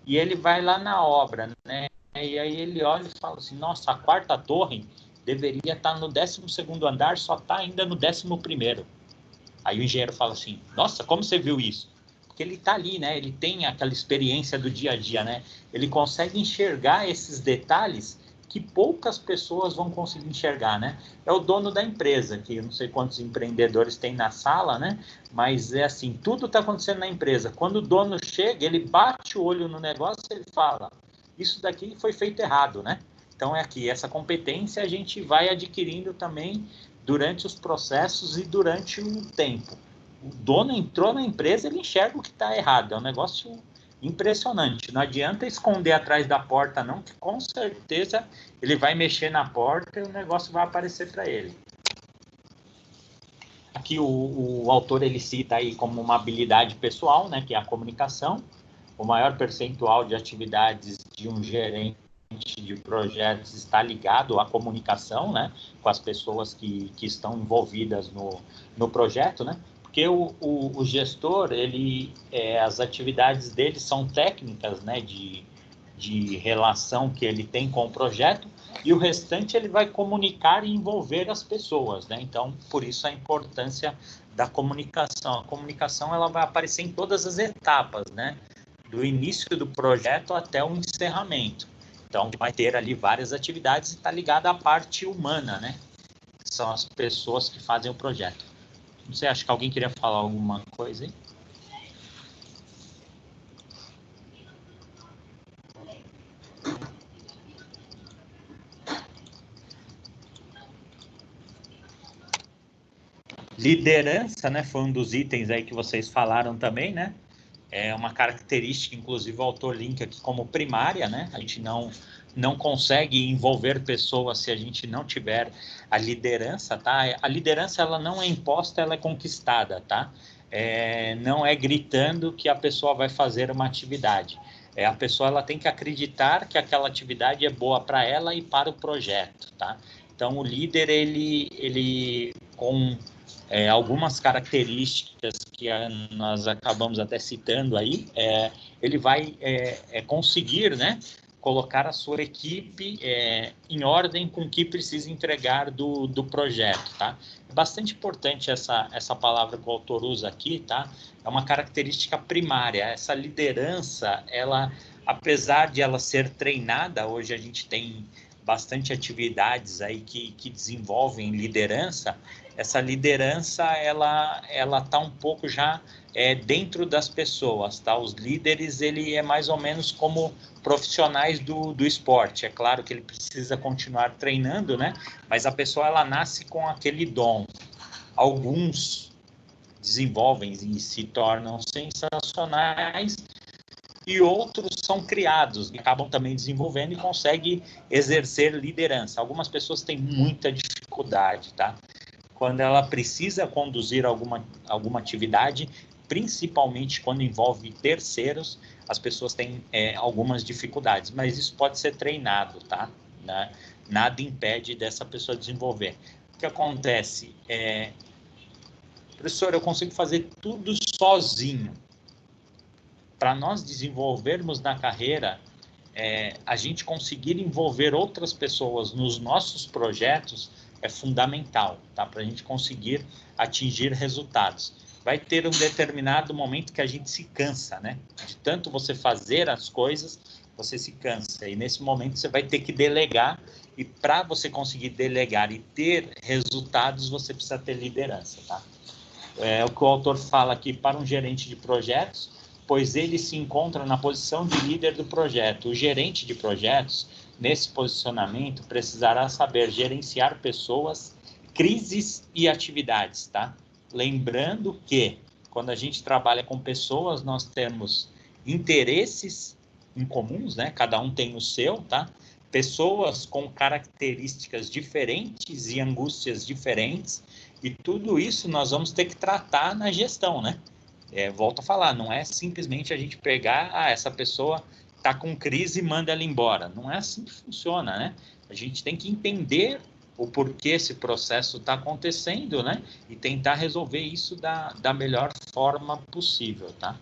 e ele vai lá na obra, né? E aí ele olha e fala assim, nossa, a quarta torre deveria estar no 12º andar, só está ainda no 11º. Aí o engenheiro fala assim, nossa, como você viu isso? Porque ele está ali, né? Ele tem aquela experiência do dia a dia, né? Ele consegue enxergar esses detalhes que poucas pessoas vão conseguir enxergar, né? É o dono da empresa, que eu não sei quantos empreendedores tem na sala, né? Mas é assim, tudo está acontecendo na empresa. Quando o dono chega, ele bate o olho no negócio e ele fala, isso daqui foi feito errado, né? Então, é aqui, essa competência a gente vai adquirindo também durante os processos e durante o tempo. O dono entrou na empresa, ele enxerga o que está errado. É um negócio impressionante. Não adianta esconder atrás da porta, não, que com certeza ele vai mexer na porta e o negócio vai aparecer para ele. Aqui o autor ele cita aí como uma habilidade pessoal, né, que é a comunicação. O maior percentual de atividades de um gerente de projetos está ligado à comunicação, né, com as pessoas que estão envolvidas no projeto, né, porque o gestor, as atividades dele são técnicas, né, de relação que ele tem com o projeto, e o restante ele vai comunicar e envolver as pessoas, né? Então, por isso a importância da comunicação. A comunicação ela vai aparecer em todas as etapas, né? Do início do projeto até o encerramento. Então, vai ter ali várias atividades e está ligada à parte humana, né? São as pessoas que fazem o projeto. Não sei, acho que alguém queria falar alguma coisa aí? Liderança, né, foi um dos itens aí que vocês falaram também, né? É uma característica, inclusive o autor linka aqui como primária, né? A gente não consegue envolver pessoas se a gente não tiver a liderança, tá? A liderança, ela não é imposta, ela é conquistada, tá? Não é gritando que a pessoa vai fazer uma atividade. A pessoa ela tem que acreditar que aquela atividade é boa para ela e para o projeto, tá? Então, o líder, ele com algumas características que nós acabamos até citando aí, ele vai conseguir, né, colocar a sua equipe em ordem com o que precisa entregar do projeto, tá? É bastante importante essa palavra que o autor usa aqui, tá? É uma característica primária. Essa liderança, ela, apesar de ela ser treinada, hoje a gente tem bastante atividades aí que desenvolvem liderança. Essa liderança, ela tá um pouco já dentro das pessoas, tá? Os líderes, ele é mais ou menos como profissionais do esporte. É claro que ele precisa continuar treinando, né? Mas a pessoa, ela nasce com aquele dom. Alguns desenvolvem e se tornam sensacionais, e outros são criados, e acabam também desenvolvendo e conseguem exercer liderança. Algumas pessoas têm muita dificuldade, tá? Quando ela precisa conduzir alguma atividade, principalmente quando envolve terceiros, as pessoas têm algumas dificuldades, mas isso pode ser treinado, tá? Né? Nada impede dessa pessoa desenvolver. O que acontece? Professor, eu consigo fazer tudo sozinho. Para nós desenvolvermos na carreira, a gente conseguir envolver outras pessoas nos nossos projetos é fundamental, tá? Para a gente conseguir atingir resultados. Vai ter um determinado momento que a gente se cansa, né? De tanto você fazer as coisas, você se cansa. E nesse momento você vai ter que delegar. E para você conseguir delegar e ter resultados, você precisa ter liderança, tá? O que o autor fala aqui para um gerente de projetos, pois ele se encontra na posição de líder do projeto. O gerente de projetos, nesse posicionamento, precisará saber gerenciar pessoas, crises e atividades, tá? Lembrando que, quando a gente trabalha com pessoas, nós temos interesses em comuns, né? Cada um tem o seu, tá? Pessoas com características diferentes e angústias diferentes, e tudo isso nós vamos ter que tratar na gestão, né? Volto a falar, não é simplesmente a gente pegar, essa pessoa está com crise e manda ela embora. Não é assim que funciona, né? A gente tem que entender o porquê esse processo está acontecendo, né? E tentar resolver isso da melhor forma possível, tá?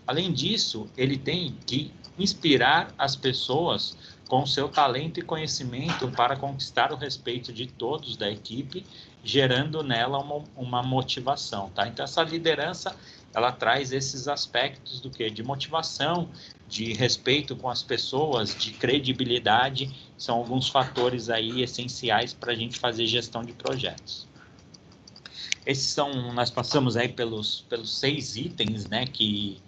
Além disso, ele tem que inspirar as pessoas com seu talento e conhecimento para conquistar o respeito de todos da equipe, gerando nela uma motivação, tá? Então, essa liderança, ela traz esses aspectos do quê? De motivação, de respeito com as pessoas, de credibilidade, são alguns fatores aí essenciais para a gente fazer gestão de projetos. Nós passamos aí pelos 6 itens, né, que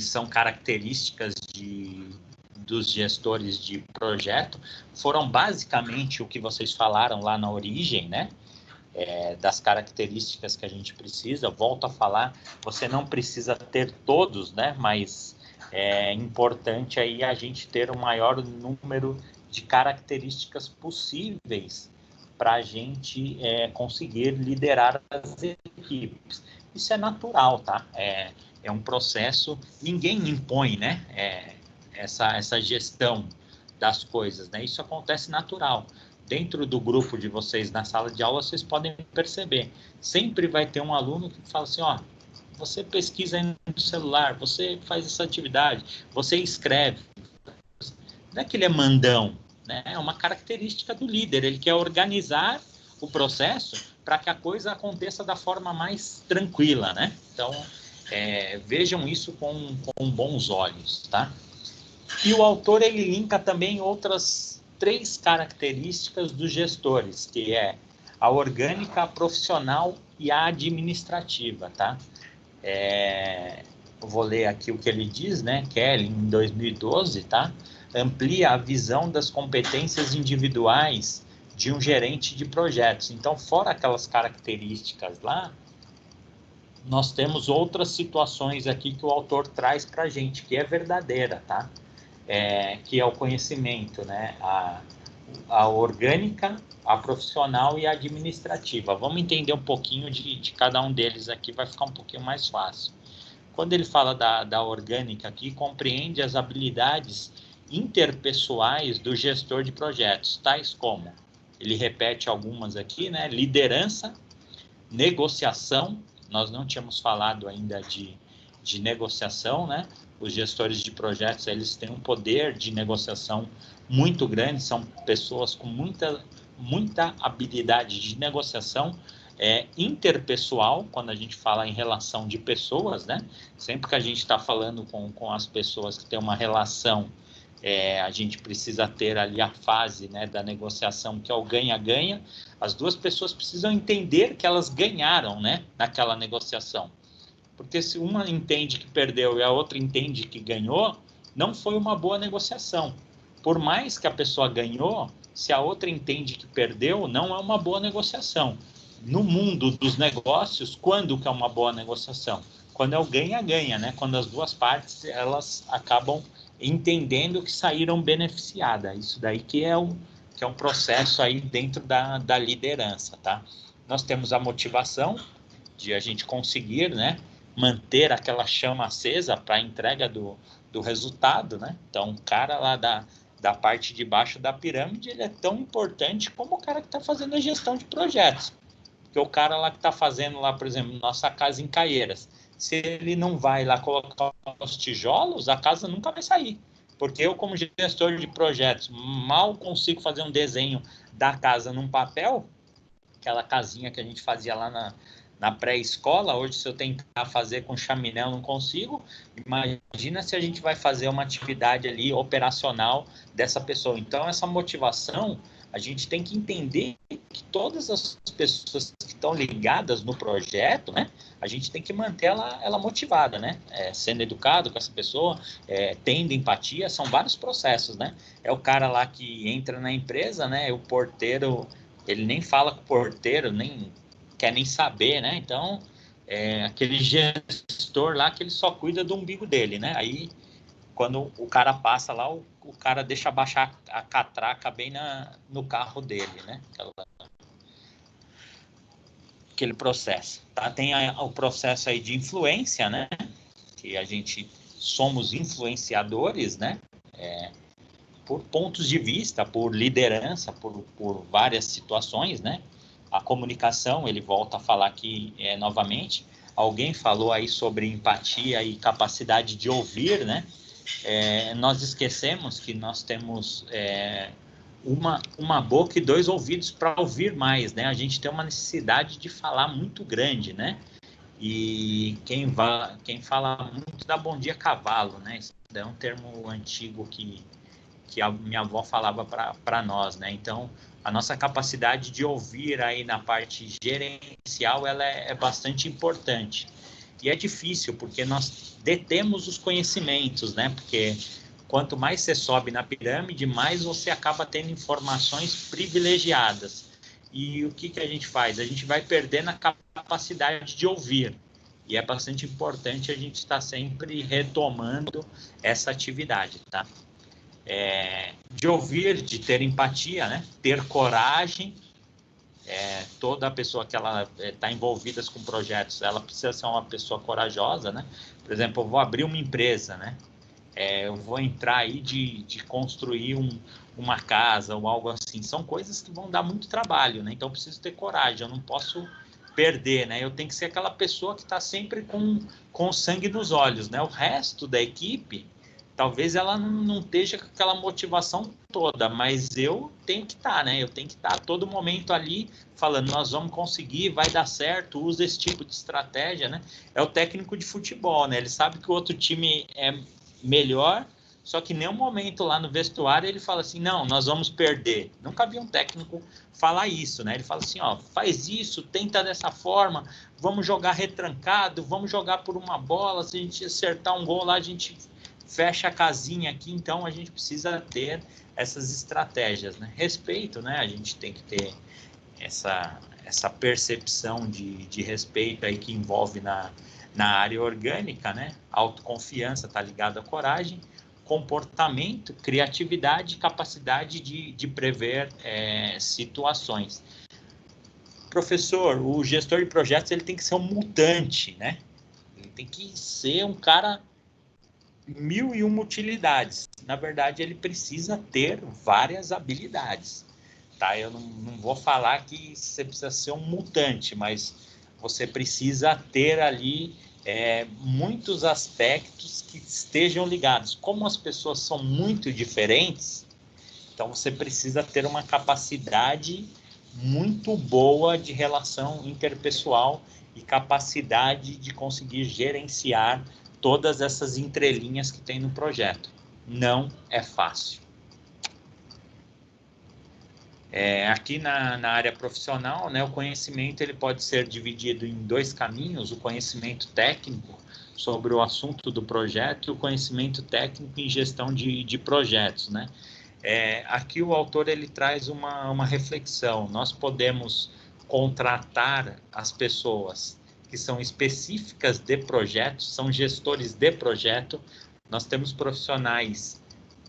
são características dos gestores de projeto, foram basicamente o que vocês falaram lá na origem, né? Das características que a gente precisa. Volto a falar, você não precisa ter todos, né? Mas é importante aí a gente ter o maior número de características possíveis para a gente conseguir liderar as equipes. Isso é natural, tá? É um processo, ninguém impõe, né? Essa gestão das coisas, né? Isso acontece natural. Dentro do grupo de vocês, na sala de aula, vocês podem perceber. Sempre vai ter um aluno que fala assim, ó, você pesquisa aí no celular, você faz essa atividade, você escreve. Não é que ele é mandão, né? É uma característica do líder. Ele quer organizar o processo para que a coisa aconteça da forma mais tranquila, né? Então, vejam isso com bons olhos, tá? E o autor, ele linka também outras 3 características dos gestores, que é a orgânica, a profissional e a administrativa, tá? Eu vou ler aqui o que ele diz, né? Kelly, em 2012, tá? Amplia a visão das competências individuais de um gerente de projetos. Então, fora aquelas características lá, nós temos outras situações aqui que o autor traz para a gente, que é verdadeira, tá? Que é o conhecimento, né? A orgânica, a profissional e a administrativa. Vamos entender um pouquinho de cada um deles aqui, vai ficar um pouquinho mais fácil. Quando ele fala da orgânica aqui, compreende as habilidades interpessoais do gestor de projetos, tais como, ele repete algumas aqui, né? Liderança, negociação, nós não tínhamos falado ainda de negociação, né? Os gestores de projetos, eles têm um poder de negociação muito grande, são pessoas com muita habilidade de negociação interpessoal, quando a gente fala em relação de pessoas, né? Sempre que a gente está falando com as pessoas que têm uma relação, a gente precisa ter ali a fase, né, da negociação, que é o ganha-ganha. As duas pessoas precisam entender que elas ganharam, né, naquela negociação. Porque se uma entende que perdeu e a outra entende que ganhou, não foi uma boa negociação. Por mais que a pessoa ganhou, se a outra entende que perdeu, não é uma boa negociação. No mundo dos negócios, quando que é uma boa negociação? Quando é o ganha-ganha, né? Quando as duas partes elas acabam entendendo que saíram beneficiadas. Isso daí que é um processo aí dentro da liderança, tá? Nós temos a motivação de a gente conseguir, né, manter aquela chama acesa para a entrega do resultado, né? Então, o cara lá da parte de baixo da pirâmide, ele é tão importante como o cara que está fazendo a gestão de projetos. Porque o cara lá que está fazendo lá, por exemplo, nossa casa em Caieiras, se ele não vai lá colocar os tijolos, a casa nunca vai sair. Porque eu, como gestor de projetos, mal consigo fazer um desenho da casa num papel, aquela casinha que a gente fazia lá na pré-escola. Hoje, se eu tentar fazer com chaminé, eu não consigo. Imagina se a gente vai fazer uma atividade ali operacional dessa pessoa. Então, essa motivação, a gente tem que entender que todas as pessoas que estão ligadas no projeto, né, a gente tem que manter ela motivada, né, sendo educado com essa pessoa, tendo empatia, são vários processos, né. É o cara lá que entra na empresa, né, o porteiro, ele nem fala com o porteiro, nem quer nem saber, né, então, aquele gestor lá que ele só cuida do umbigo dele, né, aí quando o cara passa lá, o cara deixa baixar a catraca bem no carro dele, né? Aquele processo. Tá? Tem o processo aí de influência, né? Que a gente somos influenciadores, né? Por pontos de vista, por liderança, por várias situações, né? A comunicação, ele volta a falar aqui novamente. Alguém falou aí sobre empatia e capacidade de ouvir, né? Nós esquecemos que nós temos uma boca e 2 ouvidos para ouvir mais, né? A gente tem uma necessidade de falar muito grande, né? E quem fala muito dá bom dia cavalo, né? Isso é um termo antigo que a minha avó falava para nós, né? Então, a nossa capacidade de ouvir aí na parte gerencial, ela é bastante importante. E é difícil, porque nós detemos os conhecimentos, né? Porque quanto mais você sobe na pirâmide, mais você acaba tendo informações privilegiadas. E o que a gente faz? A gente vai perdendo a capacidade de ouvir. e é bastante importante a gente estar sempre retomando essa atividade, tá? De ouvir, de ter empatia, né? Ter coragem. Toda pessoa que ela está envolvida com projetos, ela precisa ser uma pessoa corajosa, né? Por exemplo, eu vou abrir uma empresa, né? Eu vou entrar aí de construir uma casa ou algo assim. São coisas que vão dar muito trabalho, né? Então, eu preciso ter coragem, eu não posso perder, né? Eu tenho que ser aquela pessoa que está sempre com sangue nos olhos, né? O resto da equipe, talvez ela não esteja com aquela motivação toda, mas eu tenho que estar, né? Eu tenho que estar a todo momento ali falando, nós vamos conseguir, vai dar certo, usa esse tipo de estratégia, né? É o técnico de futebol, né? Ele sabe que o outro time é melhor, só que em nenhum momento lá no vestuário ele fala assim, não, nós vamos perder. Nunca vi um técnico falar isso, né? Ele fala assim, ó, faz isso, tenta dessa forma, vamos jogar retrancado, vamos jogar por uma bola, se a gente acertar um gol lá, a gente fecha a casinha aqui, então a gente precisa ter essas estratégias, né? Respeito, né? A gente tem que ter essa percepção de respeito aí que envolve na área orgânica, né? Autoconfiança está ligada à coragem, comportamento, criatividade, capacidade de prever situações. Professor, o gestor de projetos ele tem que ser um mutante, né? Ele tem que ser um cara 1001 utilidades. Na verdade, ele precisa ter várias habilidades. Tá? Eu não vou falar que você precisa ser um mutante, mas você precisa ter ali muitos aspectos que estejam ligados. Como as pessoas são muito diferentes, então você precisa ter uma capacidade muito boa de relação interpessoal e capacidade de conseguir gerenciar todas essas entrelinhas que tem no projeto. Não é fácil. Aqui na área profissional, né, o conhecimento ele pode ser dividido em dois caminhos, o conhecimento técnico sobre o assunto do projeto e o conhecimento técnico em gestão de projetos, né? Aqui o autor ele traz uma reflexão. Nós podemos contratar as pessoas que são específicas de projetos, são gestores de projeto. Nós temos profissionais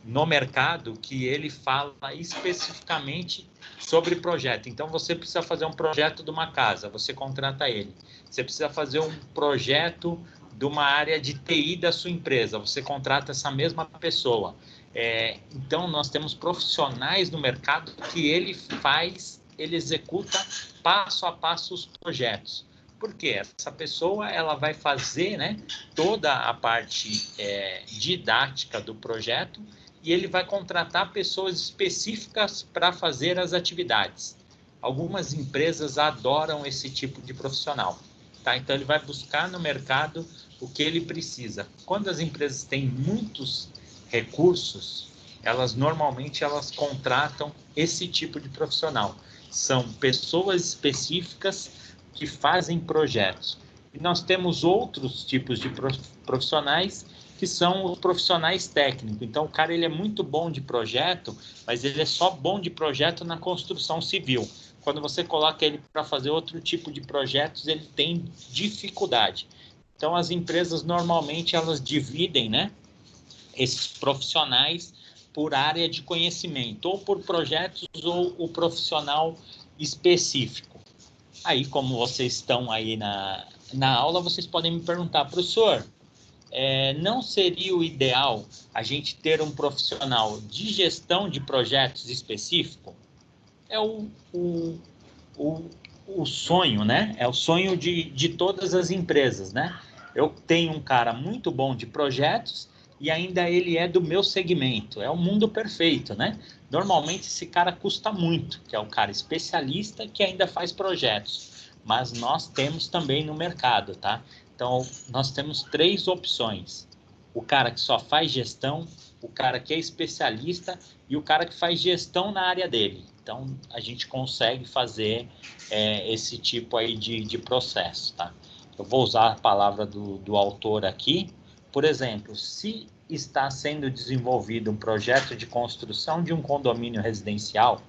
no mercado que ele fala especificamente sobre projeto. Então, você precisa fazer um projeto de uma casa, você contrata ele. Você precisa fazer um projeto de uma área de TI da sua empresa, você contrata essa mesma pessoa. Então, nós temos profissionais no mercado que ele executa passo a passo os projetos. Por quê? Essa pessoa ela vai fazer, né, toda a parte didática do projeto e ele vai contratar pessoas específicas para fazer as atividades. Algumas empresas adoram esse tipo de profissional, tá? Então, ele vai buscar no mercado o que ele precisa. Quando as empresas têm muitos recursos, normalmente contratam esse tipo de profissional. São pessoas específicas que fazem projetos. E nós temos outros tipos de profissionais que são os profissionais técnicos. Então, o cara ele é muito bom de projeto, mas ele é só bom de projeto na construção civil. Quando você coloca ele para fazer outro tipo de projetos, ele tem dificuldade. Então, as empresas, normalmente, elas dividem, né, esses profissionais por área de conhecimento, ou por projetos, ou o profissional específico. Aí, como vocês estão aí na aula, vocês podem me perguntar, professor, não seria o ideal a gente ter um profissional de gestão de projetos específico? É o sonho, né? É o sonho de todas as empresas, né? Eu tenho um cara muito bom de projetos e ainda ele é do meu segmento. É o mundo perfeito, né? Normalmente esse cara custa muito, que é o cara especialista que ainda faz projetos. Mas nós temos também no mercado, tá? Então, nós temos 3 opções. O cara que só faz gestão, o cara que é especialista e o cara que faz gestão na área dele. Então, a gente consegue fazer esse tipo aí de processo, tá? Eu vou usar a palavra do autor aqui. Por exemplo, se está sendo desenvolvido um projeto de construção de um condomínio residencial,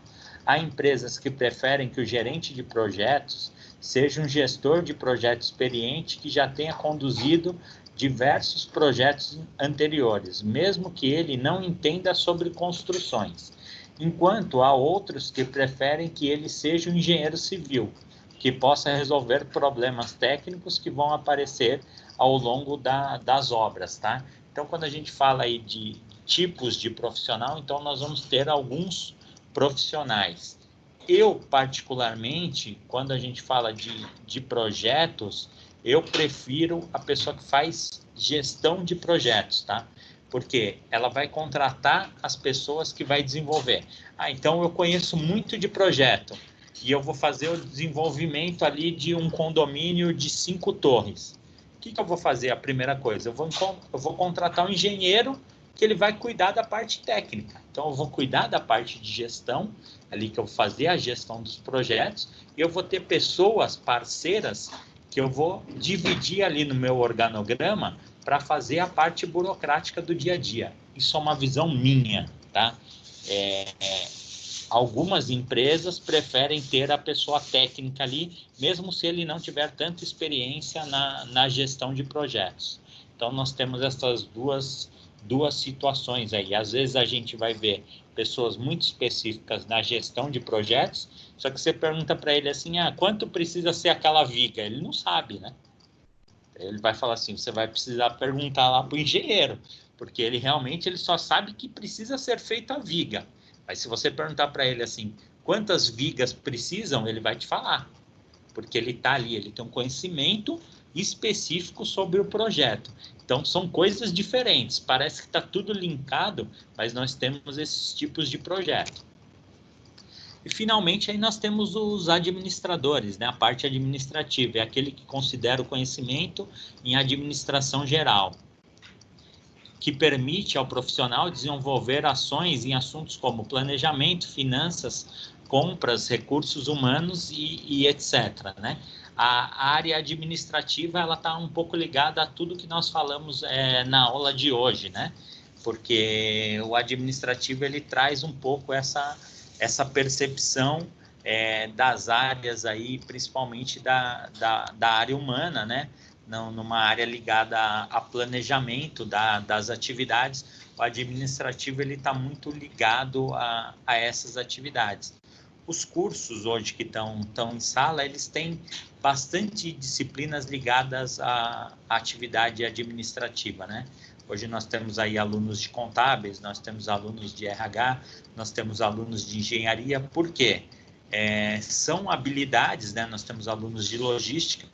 há empresas que preferem que o gerente de projetos seja um gestor de projeto experiente que já tenha conduzido diversos projetos anteriores, mesmo que ele não entenda sobre construções, enquanto há outros que preferem que ele seja um engenheiro civil, que possa resolver problemas técnicos que vão aparecer ao longo das obras, tá? Então, quando a gente fala aí de tipos de profissional, então nós vamos ter alguns profissionais. Eu, particularmente, quando a gente fala de projetos, eu prefiro a pessoa que faz gestão de projetos, tá? Porque ela vai contratar as pessoas que vai desenvolver. Então eu conheço muito de projeto e eu vou fazer o desenvolvimento ali de um condomínio de 5 torres. O que eu vou fazer? A primeira coisa, eu vou contratar um engenheiro que ele vai cuidar da parte técnica. Então eu vou cuidar da parte de gestão, ali que eu vou fazer a gestão dos projetos, e eu vou ter pessoas parceiras que eu vou dividir ali no meu organograma para fazer a parte burocrática do dia a dia. Isso é uma visão minha, tá? Algumas empresas preferem ter a pessoa técnica ali, mesmo se ele não tiver tanta experiência na gestão de projetos. Então, nós temos essas duas situações aí. Às vezes, a gente vai ver pessoas muito específicas na gestão de projetos, só que você pergunta para ele assim, quanto precisa ser aquela viga? Ele não sabe, né? Ele vai falar assim, você vai precisar perguntar lá para o engenheiro, porque ele realmente só sabe que precisa ser feita a viga. Mas se você perguntar para ele assim, quantas vigas precisam, ele vai te falar. Porque ele está ali, ele tem um conhecimento específico sobre o projeto. Então, são coisas diferentes. Parece que está tudo linkado, mas nós temos esses tipos de projeto. E, finalmente, aí nós temos os administradores, né? A parte administrativa, é aquele que considera o conhecimento em administração geral, que permite ao profissional desenvolver ações em assuntos como planejamento, finanças, compras, recursos humanos e etc., né? A área administrativa, ela está um pouco ligada a tudo que nós falamos na aula de hoje, né? Porque o administrativo, ele traz um pouco essa percepção das áreas aí, principalmente da área humana, né? Numa área ligada a planejamento das atividades, o administrativo ele está muito ligado a essas atividades. Os cursos hoje que estão em sala, eles têm bastante disciplinas ligadas à atividade administrativa, né? Hoje nós temos aí alunos de contábeis, nós temos alunos de RH, nós temos alunos de engenharia. Por quê? São habilidades, né? Nós temos alunos de logística.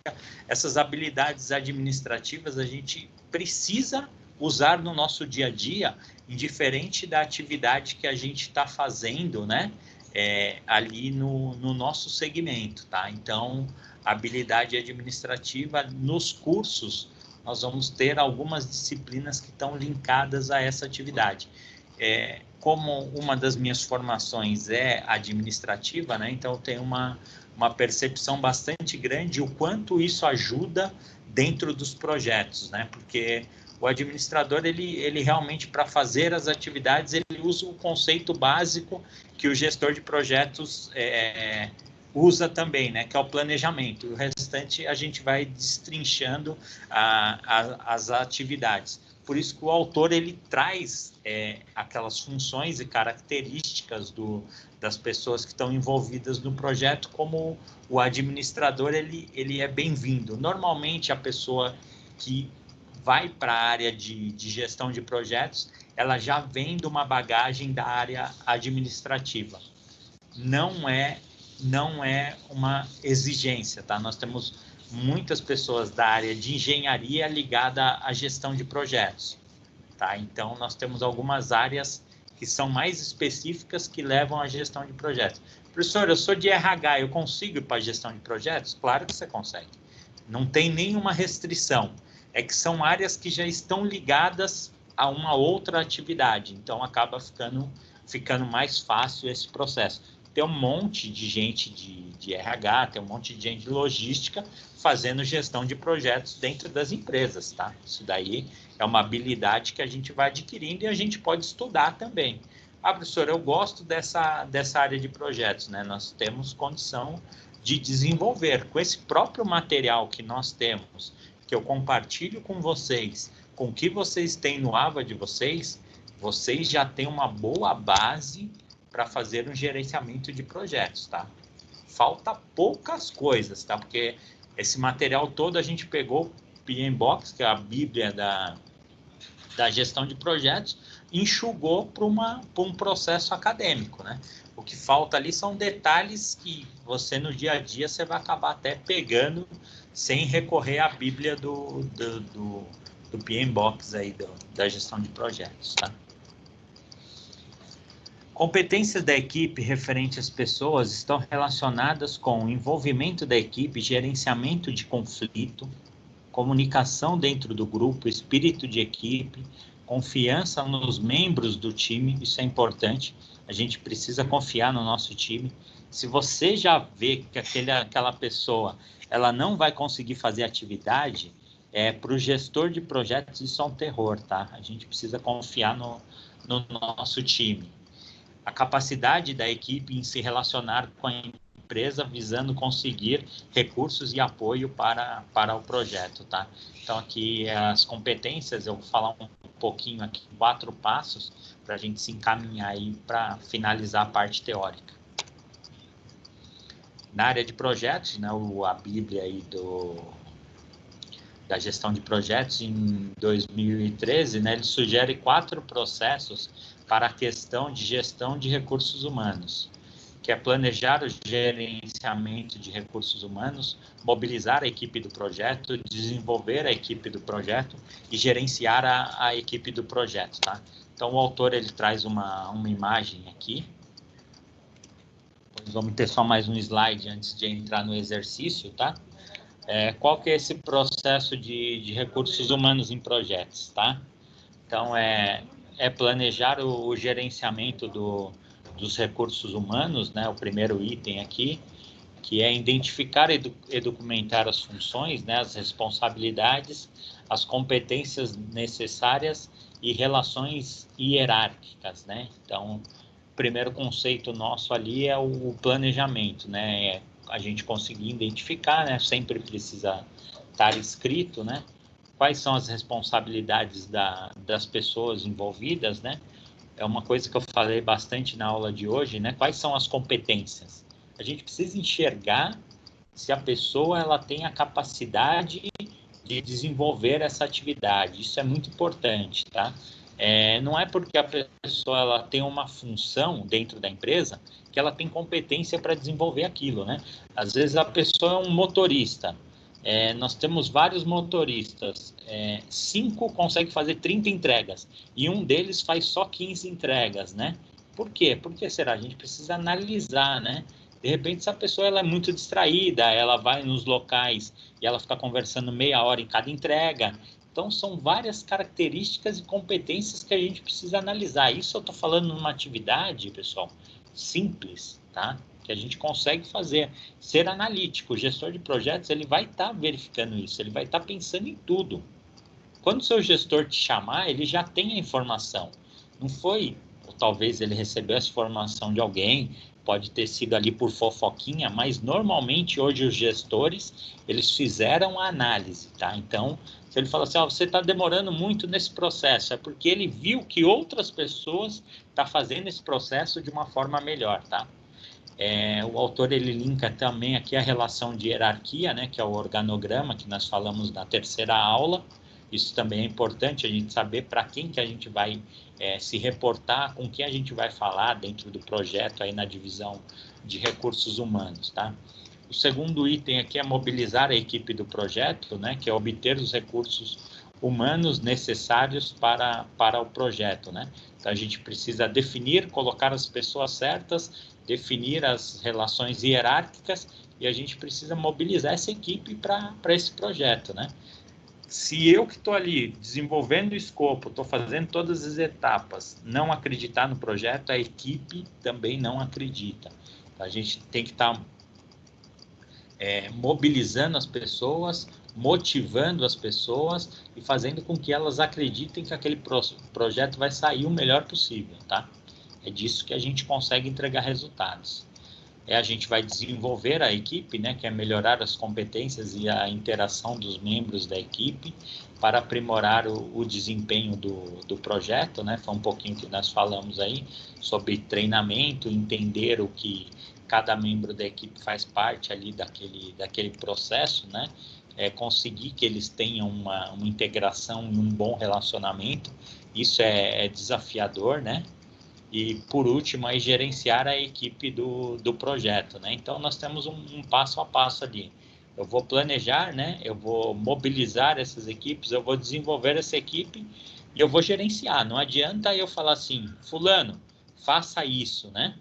Essas habilidades administrativas a gente precisa usar no nosso dia a dia, indiferente da atividade que a gente está fazendo, né? Ali no nosso segmento, tá? Então, habilidade administrativa, nos cursos, nós vamos ter algumas disciplinas que estão linkadas a essa atividade. Como uma das minhas formações é administrativa, né? Então eu tenho uma percepção bastante grande o quanto isso ajuda dentro dos projetos, né? Porque o administrador, ele realmente, para fazer as atividades, ele usa o conceito básico que o gestor de projetos usa também, né? Que é o planejamento. O restante a gente vai destrinchando as atividades. Por isso que o autor ele traz aquelas funções e características das pessoas que estão envolvidas no projeto, como o administrador ele é bem-vindo. Normalmente a pessoa que vai para a área de gestão de projetos, ela já vem de uma bagagem da área administrativa. Não é uma exigência, tá? Nós temos muitas pessoas da área de engenharia ligada à gestão de projetos, tá? Então, nós temos algumas áreas que são mais específicas que levam à gestão de projetos. Professor, eu sou de RH, eu consigo ir para a gestão de projetos? Claro que você consegue. Não tem nenhuma restrição. É que são áreas que já estão ligadas a uma outra atividade, então acaba ficando mais fácil esse processo. Tem um monte de gente de RH, tem um monte de gente de logística fazendo gestão de projetos dentro das empresas, tá? Isso daí é uma habilidade que a gente vai adquirindo e a gente pode estudar também. Professor, eu gosto dessa área de projetos, né? Nós temos condição de desenvolver. Com esse próprio material que nós temos, que eu compartilho com vocês, com o que vocês têm no AVA de vocês, vocês já têm uma boa base para fazer um gerenciamento de projetos, tá? Falta poucas coisas, tá? Porque esse material todo a gente pegou PMBOK, que é a Bíblia da gestão de projetos, enxugou para um processo acadêmico, né? O que falta ali são detalhes que você no dia a dia você vai acabar até pegando sem recorrer à Bíblia do PMBOK aí, da gestão de projetos, tá? Competências da equipe referente às pessoas estão relacionadas com o envolvimento da equipe, gerenciamento de conflito, comunicação dentro do grupo, espírito de equipe, confiança nos membros do time, isso é importante, a gente precisa confiar no nosso time. Se você já vê que aquela pessoa ela não vai conseguir fazer atividade, para o gestor de projetos isso é um terror, tá? A gente precisa confiar no nosso time. A capacidade da equipe em se relacionar com a empresa visando conseguir recursos e apoio para o projeto, tá? Então, aqui as competências, eu vou falar um pouquinho aqui, 4 passos, para a gente se encaminhar aí para finalizar a parte teórica. Na área de projetos, né, a Bíblia aí da gestão de projetos, em 2013, né, ele sugere 4 processos para a questão de gestão de recursos humanos, que é planejar o gerenciamento de recursos humanos, mobilizar a equipe do projeto, desenvolver a equipe do projeto e gerenciar a equipe do projeto, tá? Então, o autor, ele traz uma imagem aqui. Vamos ter só mais um slide antes de entrar no exercício, tá? Qual que é esse processo de recursos humanos em projetos, tá? Então, é planejar o gerenciamento dos recursos humanos, né? O primeiro item aqui, que é identificar e documentar as funções, né? As responsabilidades, as competências necessárias e relações hierárquicas, né? Então, o primeiro conceito nosso ali é o planejamento, né? A gente conseguir identificar, né? Sempre precisa estar escrito, né? Quais são as responsabilidades das pessoas envolvidas, né? É uma coisa que eu falei bastante na aula de hoje, né? Quais são as competências? A gente precisa enxergar se a pessoa ela tem a capacidade de desenvolver essa atividade. Isso é muito importante, tá? Não é porque a pessoa ela tem uma função dentro da empresa que ela tem competência para desenvolver aquilo, né? Às vezes a pessoa é um motorista. Nós temos vários motoristas, 5 conseguem fazer 30 entregas e um deles faz só 15 entregas, né? Por quê? Por que será? A gente precisa analisar, né? De repente, essa pessoa ela é muito distraída, ela vai nos locais e ela fica conversando meia hora em cada entrega. Então, são várias características e competências que a gente precisa analisar. Isso eu estou falando numa atividade, pessoal, simples, tá? Que a gente consegue fazer, ser analítico. O gestor de projetos, ele vai estar verificando isso, ele vai estar pensando em tudo. Quando o seu gestor te chamar, ele já tem a informação. Não foi, ou talvez ele recebeu essa informação de alguém, pode ter sido ali por fofoquinha, mas normalmente hoje os gestores, eles fizeram a análise, tá? Então, se ele fala assim, você está demorando muito nesse processo, é porque ele viu que outras pessoas estão fazendo esse processo de uma forma melhor, tá? O autor ele linka também aqui a relação de hierarquia, né, que é o organograma que nós falamos na terceira aula. Isso também é importante a gente saber para quem que a gente vai se reportar, com quem a gente vai falar dentro do projeto aí na divisão de recursos humanos, tá? O segundo item aqui é mobilizar a equipe do projeto, né, que é obter os recursos humanos necessários para o projeto, né? Então, a gente precisa definir, colocar as pessoas certas, definir as relações hierárquicas e a gente precisa mobilizar essa equipe para esse projeto, né? Se eu que estou ali desenvolvendo o escopo, estou fazendo todas as etapas, não acreditar no projeto, a equipe também não acredita. Então, a gente tem que estar mobilizando as pessoas, motivando as pessoas e fazendo com que elas acreditem que aquele projeto vai sair o melhor possível, tá? É disso que a gente consegue entregar resultados. a gente vai desenvolver a equipe, né, que é melhorar as competências e a interação dos membros da equipe para aprimorar o desempenho do projeto, né? Foi um pouquinho que nós falamos aí sobre treinamento, entender o que cada membro da equipe faz parte ali daquele processo, né? Conseguir que eles tenham uma integração e um bom relacionamento, isso é desafiador, né? E, por último, aí, gerenciar a equipe do projeto, né? Então, nós temos um passo a passo ali. Eu vou planejar, né? Eu vou mobilizar essas equipes, eu vou desenvolver essa equipe e eu vou gerenciar. Não adianta eu falar assim, fulano, faça isso, né?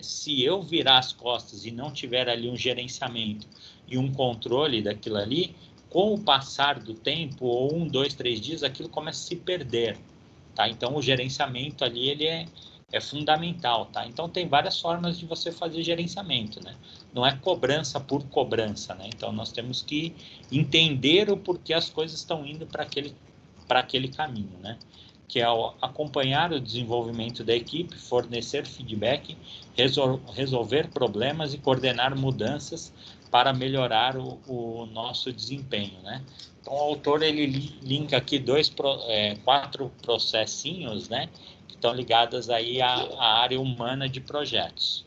Se eu virar as costas e não tiver ali um gerenciamento e um controle daquilo ali, com o passar do tempo, ou 1, 2, 3 dias, aquilo começa a se perder. Tá? Então, o gerenciamento ali, ele é fundamental, tá? Então, tem várias formas de você fazer gerenciamento, né? Não é cobrança por cobrança, né? Então, nós temos que entender o porquê as coisas estão indo para aquele caminho, né? Que é acompanhar o desenvolvimento da equipe, fornecer feedback, resolver problemas e coordenar mudanças para melhorar o nosso desempenho, né? Então, o autor, ele linka aqui 4 processinhos, né, que estão ligados aí à área humana de projetos.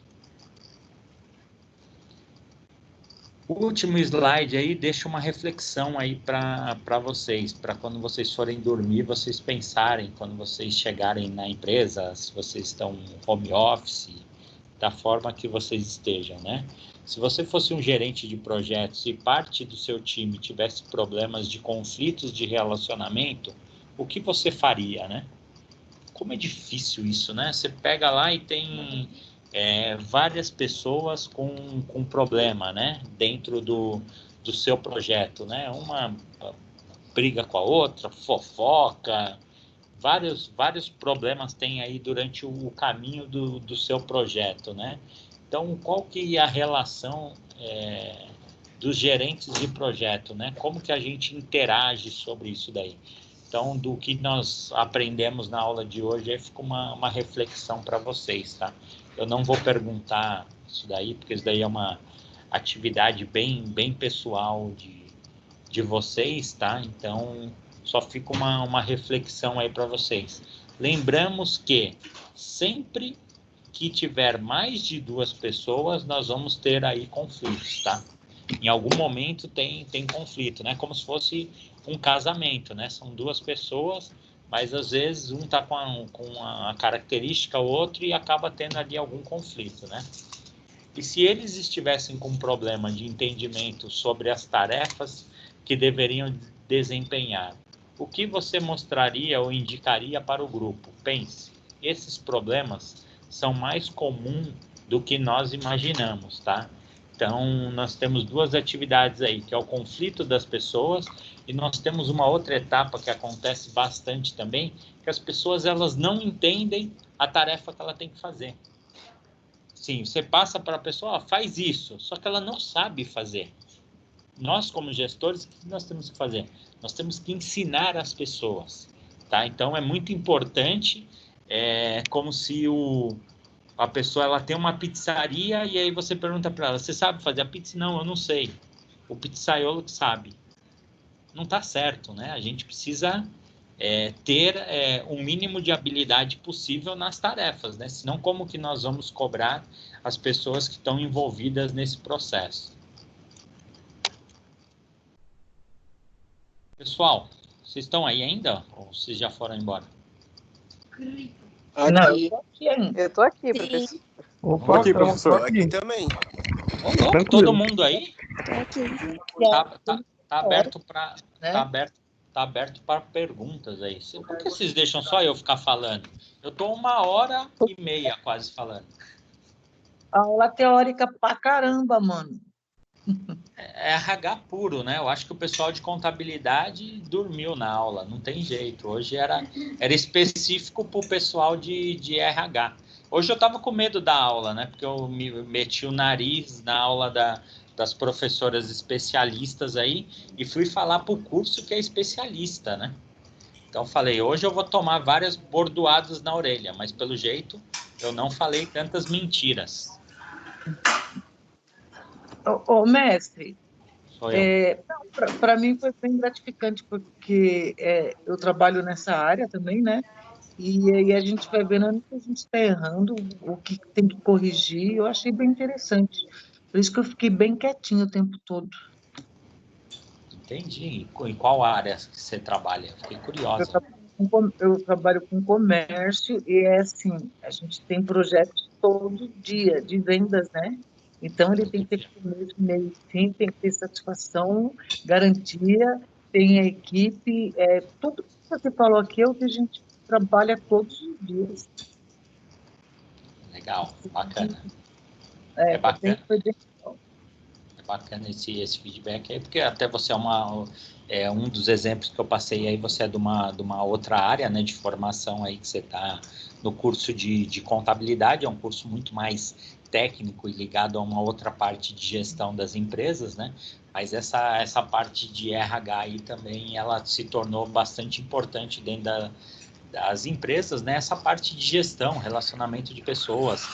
O último slide aí deixa uma reflexão aí para vocês, para quando vocês forem dormir, vocês pensarem, quando vocês chegarem na empresa, se vocês estão home office, da forma que vocês estejam, né? Se você fosse um gerente de projetos e parte do seu time tivesse problemas de conflitos de relacionamento, o que você faria, né? Como é difícil isso, né? Você pega lá e tem várias pessoas com problema, né? Dentro do seu projeto, né? Uma briga com a outra, fofoca, vários problemas tem aí durante o caminho do seu projeto, né? Então, qual que é a relação dos gerentes de projeto, né? Como que a gente interage sobre isso daí? Então, do que nós aprendemos na aula de hoje, aí fica uma reflexão para vocês, tá? Eu não vou perguntar isso daí, porque isso daí é uma atividade bem pessoal de vocês, tá? Então, só fica uma reflexão aí para vocês. Lembramos que sempre que tiver mais de 2 pessoas, nós vamos ter aí conflitos, tá? Em algum momento tem conflito, né? Como se fosse um casamento, né? São 2 pessoas, mas às vezes um tá com a característica, o outro, e acaba tendo ali algum conflito, né? E se eles estivessem com um problema de entendimento sobre as tarefas que deveriam desempenhar, o que você mostraria ou indicaria para o grupo? Pense, esses problemas são mais comuns do que nós imaginamos, tá? Então, nós temos 2 atividades aí, que é o conflito das pessoas, e nós temos uma outra etapa que acontece bastante também, que as pessoas, elas não entendem a tarefa que ela tem que fazer. Sim, você passa para a pessoa, faz isso, só que ela não sabe fazer. Nós, como gestores, o que nós temos que fazer? Nós temos que ensinar as pessoas, tá? Então, é muito importante, como se a pessoa ela tem uma pizzaria e aí você pergunta para ela, você sabe fazer a pizza? Não, eu não sei. O pizzaiolo que sabe. Não está certo, né? A gente precisa ter o mínimo de habilidade possível nas tarefas, né? Senão, como que nós vamos cobrar as pessoas que estão envolvidas nesse processo? Pessoal, vocês estão aí ainda? Ou vocês já foram embora? Não, eu tô aqui ainda. Eu tô aqui, Sim. professor. Opa, Aqui, professor. tô Aqui também. Ô, todo mundo aí? Tô aqui. Tá aberto para Né? tá aberto para perguntas aí. Por que vocês deixam só eu ficar falando? Eu tô 1h30 quase falando. Aula teórica pra caramba, mano. É RH puro, né? Eu acho que o pessoal de contabilidade dormiu na aula, não tem jeito. Hoje era específico para o pessoal de RH. Hoje eu estava com medo da aula, né? Porque eu me meti o nariz na aula das professoras especialistas aí e fui falar para o curso que é especialista, né? Então falei, hoje eu vou tomar várias bordoadas na orelha, mas pelo jeito eu não falei tantas mentiras. Ô, mestre, Sou eu. para mim foi bem gratificante, porque eu trabalho nessa área também, né? E aí a gente vai vendo onde que a gente está errando, o que tem que corrigir. Eu achei bem interessante. Por isso que eu fiquei bem quietinho o tempo todo. Entendi. Em qual área que você trabalha? Fiquei Eu curiosa. eu trabalho com comércio e é assim, a gente tem projetos todo dia de vendas, né? Então ele tem Todo que ter dia. começo, meio e fim, tem que ter satisfação, garantia, tem a equipe, tudo que você falou aqui é o que a gente trabalha todos os dias. Legal, bacana. É, É bacana. foi bem legal. É bacana esse feedback aí, porque até você é um dos exemplos que eu passei aí, você é de uma outra área, né, de formação aí, que você está no curso de contabilidade, é um curso muito mais técnico e ligado a uma outra parte de gestão das empresas, né, mas essa parte de RH aí também, ela se tornou bastante importante dentro das empresas, né, essa parte de gestão, relacionamento de pessoas,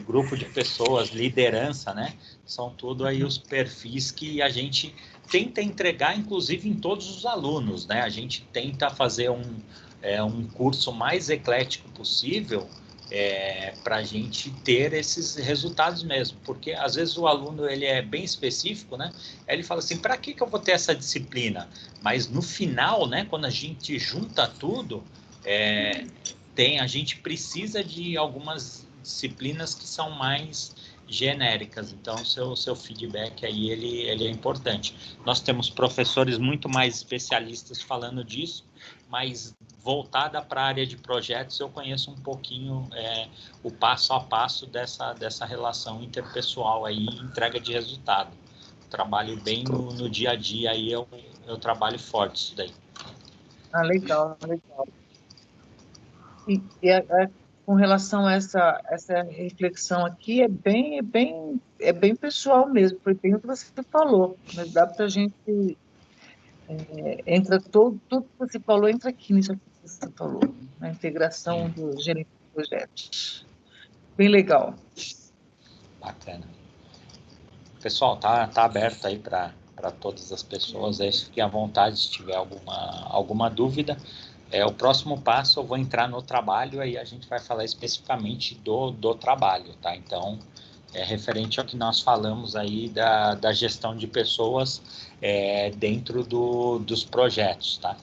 grupo de pessoas, liderança, né, são tudo aí os perfis que a gente tenta entregar, inclusive em todos os alunos, né, a gente tenta fazer um curso mais eclético possível, para a gente ter esses resultados mesmo, porque às vezes o aluno ele é bem específico, né? Aí ele fala assim, para que eu vou ter essa disciplina? Mas no final, né, quando a gente junta tudo, a gente precisa de algumas disciplinas que são mais genéricas, então seu feedback aí ele é importante. Nós temos professores muito mais especialistas falando disso, mas voltada para a área de projetos, eu conheço um pouquinho o passo a passo dessa relação interpessoal aí, entrega de resultado. Trabalho bem no dia a dia aí, eu trabalho forte isso daí. Ah, legal, legal. Com relação a essa reflexão aqui, é bem pessoal mesmo, foi bem o que você falou, mas dá para a gente, entra tudo que você falou, entra aqui nisso aqui que você falou, na integração Sim, do gerente de projetos. Bem legal. bacana. Pessoal, tá aberto aí para todas as pessoas, aí fiquem à vontade se tiver alguma dúvida. O próximo passo eu vou entrar no trabalho, aí a gente vai falar especificamente do trabalho, tá? Então, referente ao que nós falamos aí da gestão de pessoas dentro dos projetos, tá?